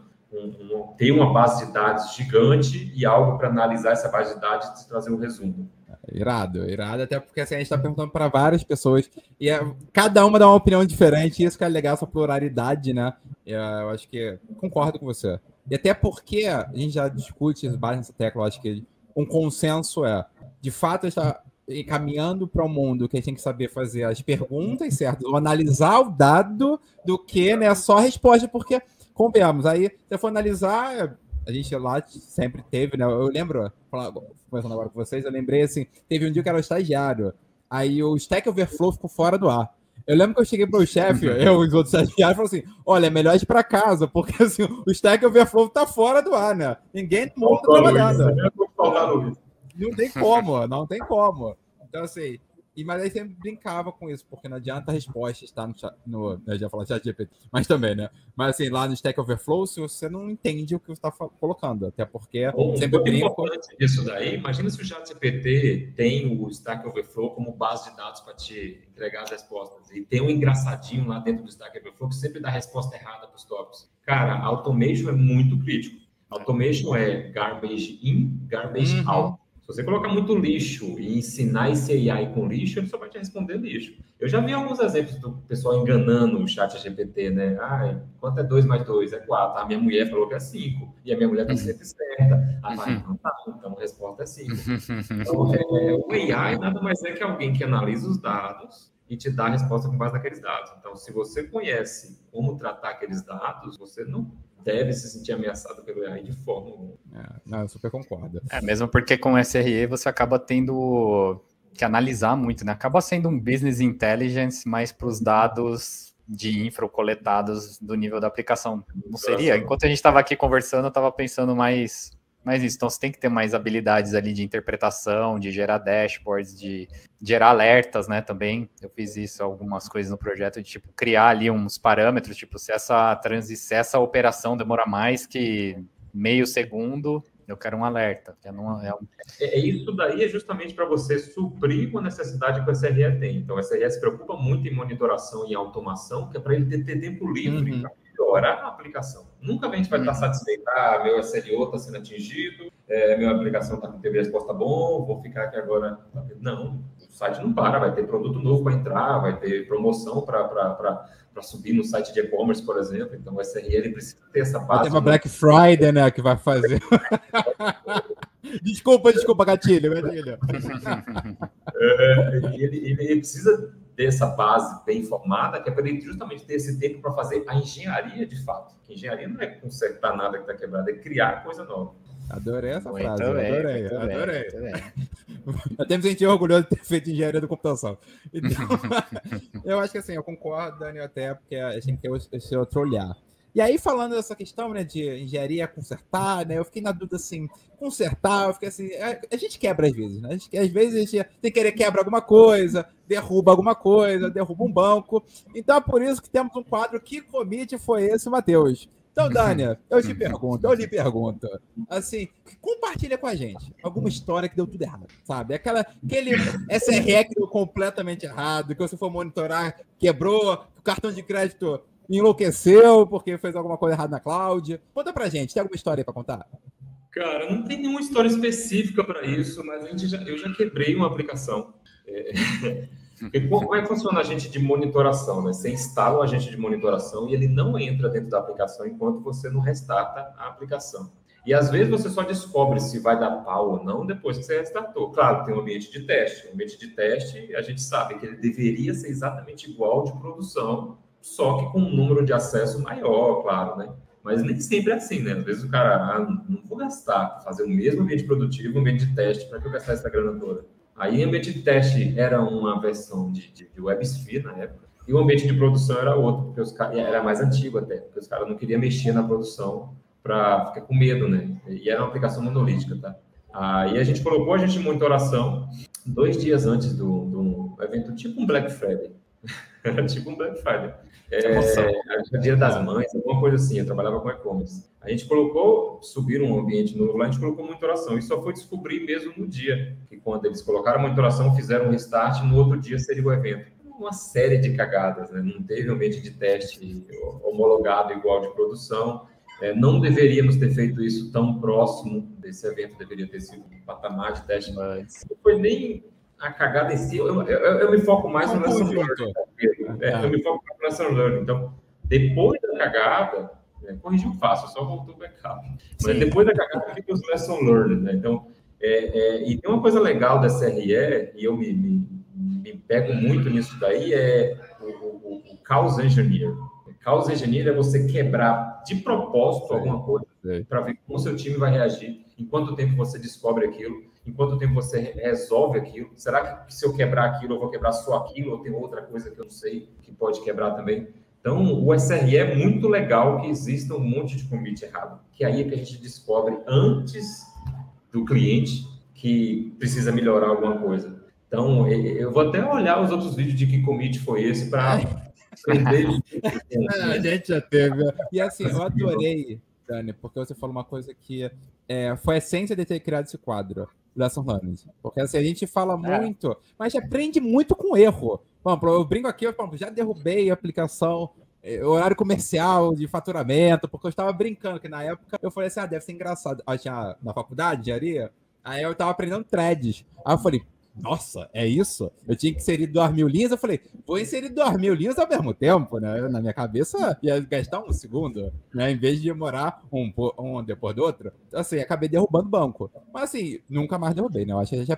Tem uma base de dados gigante e algo para analisar essa base de dados e trazer um resumo. Irado, até porque assim, a gente está perguntando para várias pessoas e cada uma dá uma opinião diferente, e isso que é legal, essa pluralidade, né? Eu acho que concordo com você. E até porque a gente já discute base nessa tecla, eu acho que um consenso de fato, está caminhando para um mundo que a gente tem que saber fazer as perguntas certas, ou analisar o dado do que, né, só a resposta, porque, convenhamos, aí, se eu for analisar, a gente lá sempre teve, né, eu lembro, conversando agora com vocês, eu lembrei, assim, teve um dia que era o estagiário, aí o Stack Overflow ficou fora do ar. Eu lembro que eu cheguei para o chefe, eu e os outros estagiários, e falei assim, olha, é melhor ir para casa, porque, assim, o Stack Overflow tá fora do ar, né, ninguém no mundo trabalhando. Não tem como. Então, assim, mas aí sempre brincava com isso, porque não adianta a resposta estar no eu já falei ChatGPT, mas também, né? Mas assim, lá no Stack Overflow, se você não entende o que você está colocando, até porque sempre brinco. Isso daí, imagina se o ChatGPT tem o Stack Overflow como base de dados para te entregar as respostas, e tem um engraçadinho lá dentro do Stack Overflow que sempre dá a resposta errada para os tópicos. Cara, automation é muito crítico. Automation é garbage in, garbage out. Se você colocar muito lixo e ensinar esse AI com lixo, ele só vai te responder lixo. Eu já vi alguns exemplos do pessoal enganando o chat GPT, né? Ah, quanto é 2 mais 2? É 4. A minha mulher falou que é 5. E a minha mulher está sempre certa. Ah, então tá. Então a resposta é 5. Então, o AI nada mais é que alguém que analisa os dados e te dá a resposta com base naqueles dados. Então, se você conhece como tratar aqueles dados, você não deve se sentir ameaçado pelo AI de forma alguma. Não, eu super concordo. Mesmo porque com o SRE você acaba tendo que analisar muito, né? Acaba sendo um business intelligence mais para os dados de infra coletados do nível da aplicação. Não seria? Enquanto a gente estava aqui conversando, eu estava pensando mais nisso. Então, você tem que ter mais habilidades ali de interpretação, de gerar dashboards, de gerar alertas, né, também. Eu fiz isso, algumas coisas no projeto, de, tipo, criar ali uns parâmetros, tipo, se essa operação demora mais que meio segundo, eu quero um alerta. Isso daí é justamente para você suprir uma necessidade que o SRE tem. Então, o SRE se preocupa muito em monitoração e automação, que é para ele ter tempo livre para melhorar a aplicação. Nunca a gente vai estar satisfeito. Ah, meu SLO está sendo atingido, minha aplicação teve resposta bom, vou ficar aqui agora. Não, o site não para, vai ter produto novo para entrar, vai ter promoção para subir no site de e-commerce, por exemplo. Então, o SRE ele precisa ter essa base. Vai ter uma Black Friday, né, que vai fazer. Desculpa, gatilho. Ele precisa dessa base bem formada, que é para ele justamente ter esse tempo para fazer a engenharia de fato. A engenharia não é consertar nada que está quebrado, é criar coisa nova. Adorei essa frase, adorei. Até me senti orgulhoso de ter feito engenharia da computação. Então, eu acho que assim, eu concordo, Dani, até porque a gente tem esse outro olhar. E aí, falando dessa questão, né, de engenharia consertar, né, eu fiquei na dúvida, assim, consertar, eu fiquei assim, a gente quebra às vezes, né, às vezes a gente tem que querer quebrar alguma coisa, derruba alguma coisa, derruba um banco, então é por isso que temos um quadro, que commit foi esse, Matheus? Então, Dânia, eu lhe pergunto, assim, compartilha com a gente alguma história que deu tudo errado, sabe? Aquele SRE que deu completamente errado, que você for monitorar, quebrou, o cartão de crédito enlouqueceu porque fez alguma coisa errada na cloud. Conta pra gente, tem alguma história aí pra contar? Cara, não tem nenhuma história específica para isso, mas eu já quebrei uma aplicação. Como é que funciona o agente de monitoração, né? Você instala o agente de monitoração e ele não entra dentro da aplicação enquanto você não restarta a aplicação. E às vezes você só descobre se vai dar pau ou não depois que você restartou. Claro, tem um ambiente de teste. O ambiente de teste, a gente sabe que ele deveria ser exatamente igual ao de produção, só que com um número de acesso maior, claro, né? Mas nem sempre é assim, né? Às vezes o cara, não vou gastar, fazer o mesmo ambiente produtivo, um ambiente de teste, para que eu gastar essa grana toda? Aí o ambiente de teste era uma versão de WebSphere na época, e o ambiente de produção era outro, porque era mais antigo até, porque os caras não queriam mexer na produção para ficar com medo, né? E era uma aplicação monolítica, tá? Aí a gente colocou a gente em monitoração 2 dias antes do evento, tipo um Black Friday. Tipo um Black Friday. Dia das Mães, alguma coisa assim. Eu trabalhava com e-commerce. A gente subiram um ambiente novo lá, a gente colocou monitoração. E só foi descobrir mesmo no dia, que quando eles colocaram a monitoração, fizeram um restart, no outro dia seria o evento. Uma série de cagadas, né? Não teve ambiente de teste homologado igual de produção. Não deveríamos ter feito isso tão próximo desse evento, deveria ter sido um patamar de teste. Mas não foi nem a cagada em si. Eu me foco mais no lesson learning. Eu me foco mais no lesson learning. Então, depois da cagada, corrigiu fácil, só voltou o backup. Mas depois da cagada, fica os lesson learning, né? Então, e tem uma coisa legal da SRE, e eu me pego muito nisso daí, é o Chaos Engineer. Chaos Engineer é você quebrar de propósito alguma coisa para ver como o seu time vai reagir, em quanto tempo você descobre aquilo, em quanto tempo você resolve aquilo. Será que se eu quebrar aquilo, eu vou quebrar só aquilo, ou tem outra coisa que eu não sei que pode quebrar também? Então, o SRE é muito legal que exista um monte de commit errado, que aí é que a gente descobre antes do cliente que precisa melhorar alguma coisa. Então, eu vou até olhar os outros vídeos de que commit foi esse para aprender. A gente já teve. E assim, eu adorei, Dani, porque você falou uma coisa que foi a essência de ter criado esse quadro, Lesson Learning. Porque assim, a gente fala muito, mas aprende muito com erro. Bom, eu brinco aqui, já derrubei a aplicação, horário comercial de faturamento, porque eu estava brincando, que na época eu falei assim, deve ser engraçado. Na faculdade de engenharia, Aí eu tava aprendendo threads. Aí eu falei, nossa, é isso? Eu tinha que inserir 2.000 linhas. Eu falei, vou inserir 2.000 linhas ao mesmo tempo, né? Na minha cabeça ia gastar um segundo, né? Em vez de demorar um depois do outro. Então, assim, acabei derrubando o banco. Mas, assim, nunca mais derrubei, né? Eu acho que a gente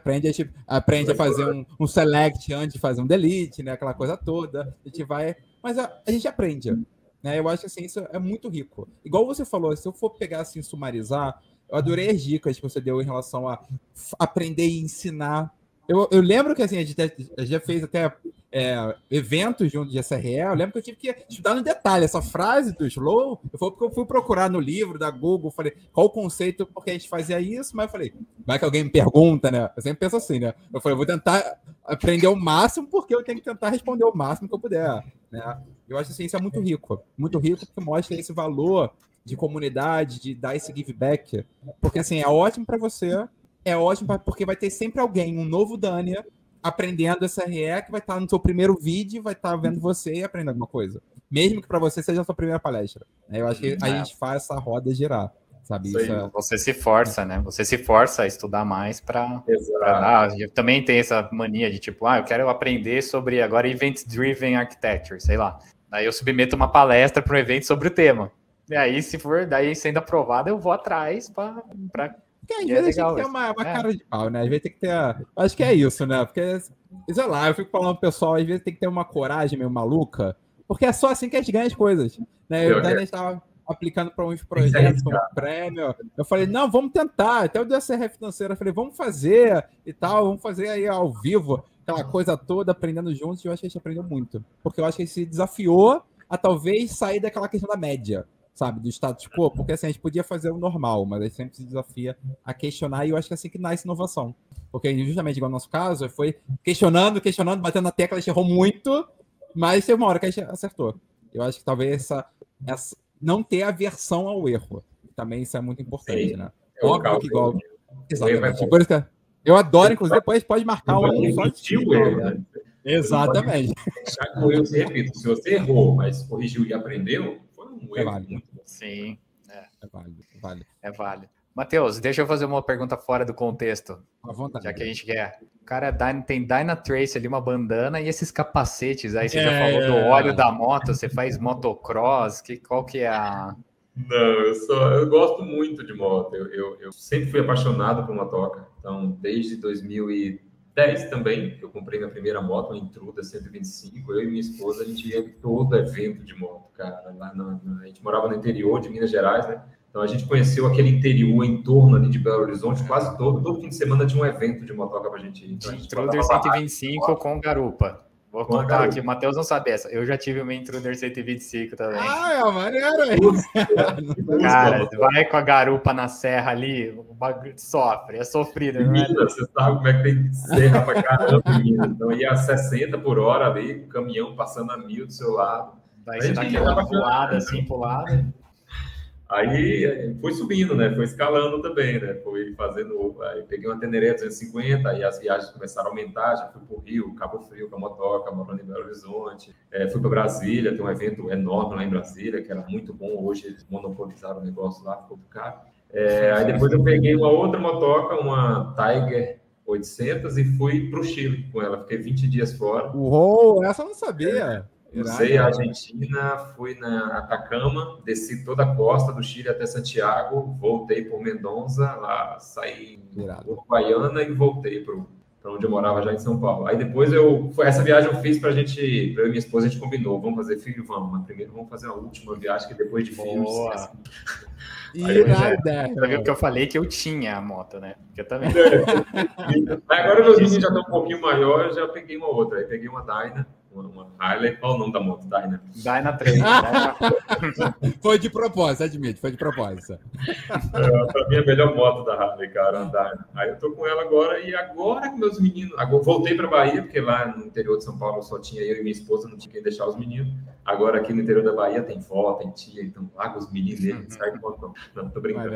aprende a fazer um select antes de fazer um delete, né? Aquela coisa toda. A gente vai... Mas a gente aprende, né? Eu acho que, assim, isso é muito rico. Igual você falou, se eu for pegar, assim, sumarizar, eu adorei as dicas que você deu em relação a aprender e ensinar. Eu lembro que assim, a gente já fez até eventos junto de SRE. Eu lembro que eu tive que estudar no detalhe essa frase do Slow. Foi porque eu fui procurar no livro da Google, falei qual o conceito, porque a gente fazia isso, mas eu falei, vai que alguém me pergunta, né? Eu sempre penso assim, né? Eu falei, eu vou tentar aprender o máximo, porque eu tenho que tentar responder o máximo que eu puder, né? Eu acho assim, isso é muito rico porque mostra esse valor de comunidade, de dar esse give back, porque assim, é ótimo para você. É ótimo porque vai ter sempre alguém, um novo Dania, aprendendo SRE, que vai estar no seu primeiro vídeo, vai estar vendo você e aprendendo alguma coisa. Mesmo que para você seja a sua primeira palestra. Eu acho que a gente faz essa roda girar, sabe? Você se força, né? Você se força a estudar mais para dar. Eu também tenho essa mania de tipo, eu quero aprender sobre agora Event-Driven Architecture, sei lá. Daí eu submeto uma palestra para um evento sobre o tema. E aí, se for daí sendo aprovado, eu vou atrás para porque às vezes tem que ter uma cara de pau, né? Às vezes tem que ter. Acho que é isso, né? Porque, sei lá, eu fico falando pro pessoal, às vezes tem que ter uma coragem meio maluca, porque é só assim que a gente ganha as coisas. Né? Eu ainda estava aplicando para uns projetos como prêmio. Eu falei, não, vamos tentar. Até o DSR financeiro, eu falei, vamos fazer e tal, vamos fazer aí ao vivo, aquela coisa toda, aprendendo juntos. E eu acho que a gente aprendeu muito. Porque eu acho que a gente se desafiou a talvez sair daquela questão da média. Sabe, do status quo, porque assim, a gente podia fazer o normal, mas a gente sempre se desafia a questionar, e eu acho que é assim que nasce inovação. Porque justamente igual no nosso caso, foi questionando, batendo na tecla, a gente errou muito, mas teve uma hora que a gente acertou. Eu acho que talvez essa não ter aversão ao erro. Também isso é muito importante, né? Óbvio que igual... Exatamente. Por isso que eu adoro, inclusive, depois pode marcar um só de erro, né? Exatamente. Deixar que o erro se repita. Se você errou, mas corrigiu e aprendeu, é válido. Sim. É válido. É válido. Matheus, deixa eu fazer uma pergunta fora do contexto. À vontade. Já que a gente quer. O cara tem Dynatrace ali, uma bandana, e esses capacetes aí, você já falou do óleo da moto, você faz motocross, qual que é a... Não, eu gosto muito de moto. Eu sempre fui apaixonado por motoca. Então, desde 2010 também, eu comprei minha primeira moto, uma Intruder 125. Eu e minha esposa, a gente ia em todo evento de moto, cara. A gente morava no interior de Minas Gerais, né? Então, a gente conheceu aquele interior em torno ali de Belo Horizonte, quase todo fim de semana tinha um evento de motoca pra gente ir. Então, Intruder 125 com garupa. Vou contar aqui, o Matheus não sabe essa. Eu já tive uma Intruder 125 também. É maneiro aí. Cara, vai com a garupa na serra ali, o bagulho sofre, é sofrido. Minas, você sabe como é que tem serra pra caramba em Minas. Então ia a 60 por hora ali, o caminhão passando a 1000 do seu lado. Daí você dá aquela voada assim pro lado. Aí foi subindo, né? Foi escalando também, né? Foi fazendo... Aí peguei uma Teneré 250, aí as viagens começaram a aumentar, já fui pro Rio, Cabo Frio, com a motoca, morando em Belo Horizonte. Fui para Brasília, tem um evento enorme lá em Brasília, que era muito bom. Hoje eles monopolizaram o negócio lá, ficou caro. Aí depois eu peguei uma outra motoca, uma Tiger 800, e fui pro Chile com ela. Fiquei 20 dias fora. Uou, essa eu não sabia. Usei a Argentina, fui na Atacama, desci toda a costa do Chile até Santiago, voltei por Mendonça, lá saí em Uruguaiana e voltei para onde eu morava já em São Paulo. Aí depois essa viagem eu fiz para eu e minha esposa, a gente combinou, vamos fazer filho, vamos, mas primeiro vamos fazer uma última viagem, que depois de filho... Você viu que eu falei que eu tinha a moto, né? Porque eu também... Agora meus meninos já estão um pouquinho maiores, já peguei uma outra, aí peguei uma Dyna, uma Harley. Qual o nome da moto? Dyna. Dyna 3. Foi de propósito, admito, foi de propósito. Pra mim é a melhor moto da Harley, cara, a Dyna. Aí eu tô com ela agora, e agora que meus meninos... Agora voltei pra Bahia, porque lá no interior de São Paulo só tinha eu e minha esposa, não tinha quem deixar os meninos. Agora aqui no interior da Bahia tem vó, tem tia, então lá com os meninos deles, sai com moto. Não, tô brincando.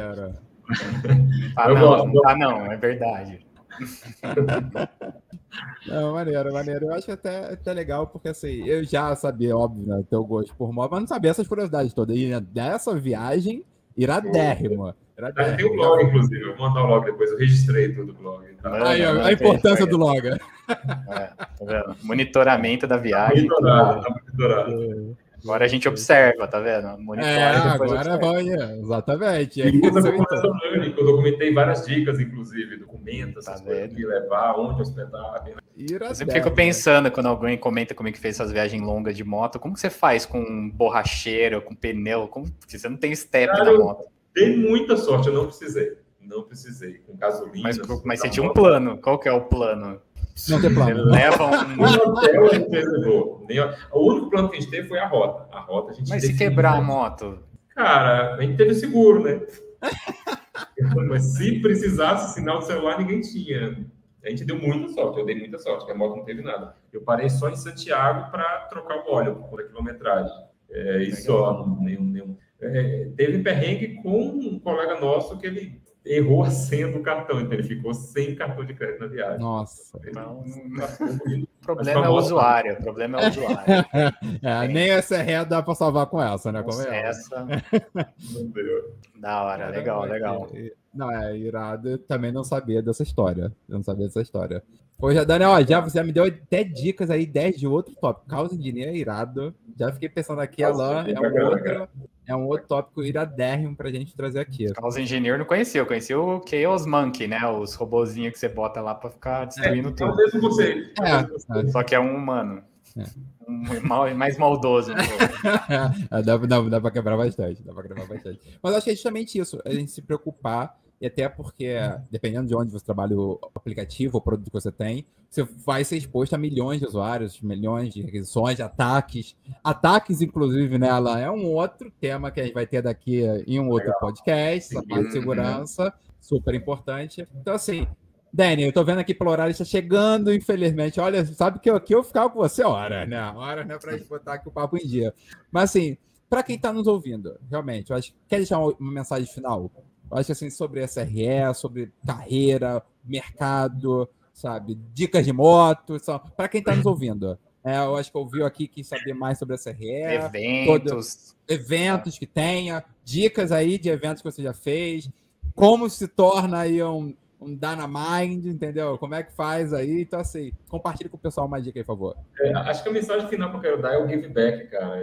Não, é verdade. Não, maneiro. Eu acho até legal, porque assim, eu já sabia, óbvio, né, teu gosto por moto, mas não sabia essas curiosidades todas. E dessa viagem, Iradérrimo. Tem o blog, inclusive. Eu vou mandar o log depois. Eu registrei tudo o blog. Tá? Aí, ó, a importância do log. Tá vendo? Monitoramento da viagem. Monitorado. Agora a gente observa, tá vendo? Agora vai, exatamente. E eu documentei várias dicas, inclusive, documentos, tá coisas que levar, onde hospedar. Eu sempre fico pensando, quando alguém comenta como é que fez essas viagens longas de moto, como que você faz com borracheiro, com pneu? Porque você não tem step na moto. Dei muita sorte, eu não precisei. Não precisei, com gasolina. Mas você tinha um plano. Qual que é o plano? Não tem plano. Você leva um hotel, a gente reservou. O único plano que a gente teve foi a rota. A gente Mas se quebrar a moto? Cara, a gente teve seguro, né? Mas se precisasse sinal de celular, ninguém tinha. A gente deu muita sorte, eu dei muita sorte, porque a moto não teve nada. Eu parei só em Santiago para trocar o óleo por a quilometragem. E só, nenhum. Teve perrengue com um colega nosso que ele errou a senha do cartão, então ele ficou sem cartão de crédito na viagem. Nossa. O problema é o usuário. Nem essa ré dá para salvar com essa, né? Como essa. Da hora, legal. Não, irado. Eu também não sabia dessa história. Pô, Daniel, já me deu até dicas aí, 10 de outro tópico. Causa engenheiro irado. Já fiquei pensando aqui, Alan, é um outro tópico iradérrimo pra gente trazer aqui. Causa engenheiro não conhecia, eu conheci o Chaos Monkey, né? Os robozinhos que você bota lá pra ficar destruindo tudo. Só que é um humano. Mais maldoso. Dá pra quebrar bastante. Mas acho que é justamente isso, a gente se preocupar, e até porque, dependendo de onde você trabalha, o aplicativo, o produto que você tem, você vai ser exposto a milhões de usuários, milhões de requisições, de ataques. Ataques, inclusive, né, Alan, é um outro tema que a gente vai ter daqui em um outro podcast, essa parte de segurança, super importante. Então, assim, Dani, eu tô vendo aqui pelo horário, está chegando, infelizmente. Olha, sabe que aqui eu ficava com você hora, né? Hora, né, pra gente botar aqui o papo em dia. Mas, assim, para quem está nos ouvindo, realmente, eu acho que quer deixar uma mensagem final? Eu acho que, assim, sobre SRE, sobre carreira, mercado, sabe? Dicas de moto, para quem está nos ouvindo. Eu acho que ouviu aqui, quis saber mais sobre SRE. Eventos que tenha, dicas aí de eventos que você já fez, como se torna aí um Dynamind, entendeu? Como é que faz aí? Então, assim, compartilhe com o pessoal mais dica aí, por favor. Acho que a mensagem final que eu quero dar é o give back, cara.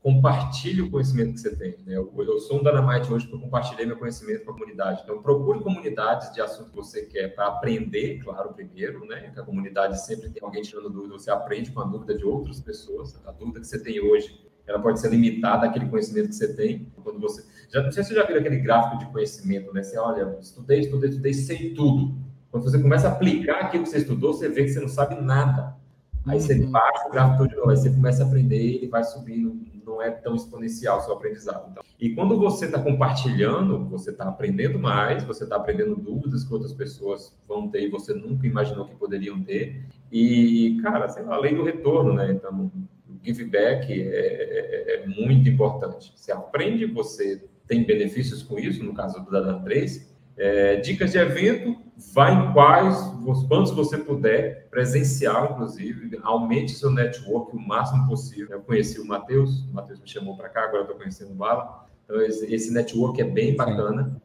Compartilhe o conhecimento que você tem. Né? Eu sou um Dynamite hoje porque eu compartilhei meu conhecimento com a comunidade. Então, procure comunidades de assunto que você quer para aprender, claro, primeiro, né? Que a comunidade sempre tem alguém tirando dúvida, você aprende com a dúvida de outras pessoas. A dúvida que você tem hoje, ela pode ser limitada àquele conhecimento que você tem. Quando você... não sei se você já viu aquele gráfico de conhecimento, né? Você olha, estudei, sei tudo. Quando você começa a aplicar aquilo que você estudou, você vê que você não sabe nada. Aí você baixa o gráfico de novo, aí você começa a aprender, ele vai subindo, não é tão exponencial o seu aprendizado. Então, e quando você está compartilhando, você está aprendendo mais, você está aprendendo dúvidas que outras pessoas vão ter e você nunca imaginou que poderiam ter. E, cara, sei lá, a lei do retorno, né? Então, o give back é muito importante. Você aprende, você tem benefícios com isso, no caso do Dana 3. Dicas de evento, vai em quantos você puder, presencial, inclusive, aumente seu network o máximo possível. Eu conheci o Matheus me chamou para cá, agora eu estou conhecendo o Bala. Então, esse network é bem bacana.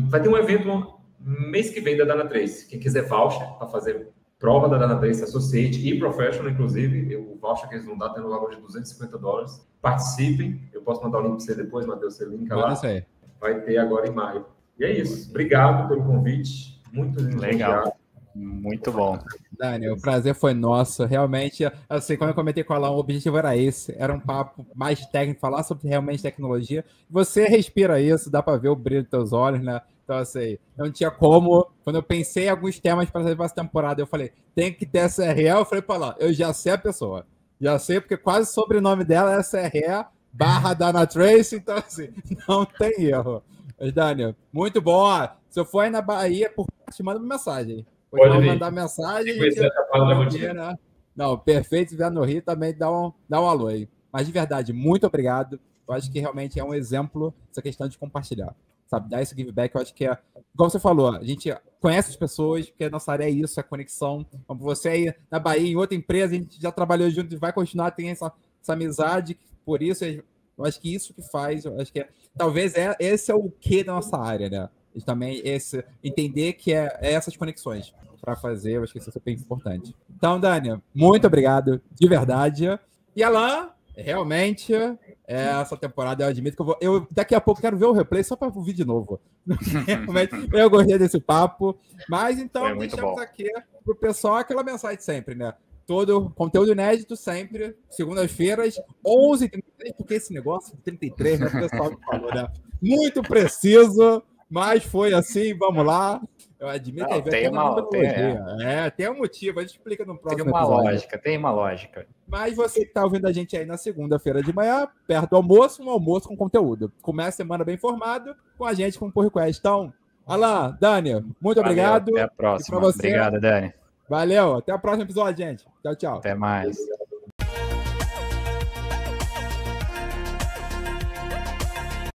Vai ter um evento mês que vem da Dana 3. Quem quiser voucher para fazer prova da Dana 3, Associate e Professional, inclusive, o voucher que eles vão dar tem no valor de $250. Participem, eu posso mandar o link para você depois, Matheus, você linka lá. Isso aí. Vai ter agora em maio. E é isso. Obrigado pelo convite. Muito legal. Muito bom. Dani, o prazer foi nosso. Realmente, assim, como eu comentei com o Alan, o objetivo era esse. Era um papo mais técnico, falar sobre realmente tecnologia. Você respira isso, dá para ver o brilho dos teus olhos, né? Então, assim, não tinha como. Quando eu pensei em alguns temas para fazer essa temporada, eu falei, tem que ter SRE. Eu falei para lá, eu já sei a pessoa. Já sei, porque quase o sobrenome dela é SRE/Dana Trace. Então, assim, não tem erro. Mas, Daniel, muito bom. Se eu for aí na Bahia, te manda uma mensagem. Pode mandar mensagem. Né? Não, perfeito. Se vier no Rio, também dá um alô aí. Mas, de verdade, muito obrigado. Eu acho que realmente é um exemplo essa questão de compartilhar. Sabe, dar esse give back, eu acho que igual você falou, a gente conhece as pessoas, porque a nossa área é isso, é conexão. Como você aí na Bahia, em outra empresa, a gente já trabalhou junto e vai continuar, tem essa amizade. Por isso, Eu acho que isso que faz, eu acho que talvez esse é o quê da nossa área, né? E também entender que é essas conexões para fazer, eu acho que isso é super importante. Então, Dani, muito obrigado, de verdade. E Alan, realmente, essa temporada eu admito que eu daqui a pouco quero ver o replay só para ouvir de novo. Eu gostei desse papo, mas então deixamos aqui para o pessoal aquela mensagem sempre, né? Todo conteúdo inédito sempre, segundas-feiras, 11h33, porque esse negócio de 33, né, o pessoal me falou, né? Muito preciso, mas foi assim, vamos lá. Eu admito que tem tem um motivo, a gente explica no próximo episódio. Tem uma lógica. Mas você que está ouvindo a gente aí na segunda-feira de manhã, perto do almoço, um almoço com conteúdo. Começa a semana bem informado com a gente com o Pull Request. Então, Alan, Dani, muito obrigado. Até a próxima. Obrigado, Dani. Valeu, até o próximo episódio, gente. Tchau, tchau. Até mais.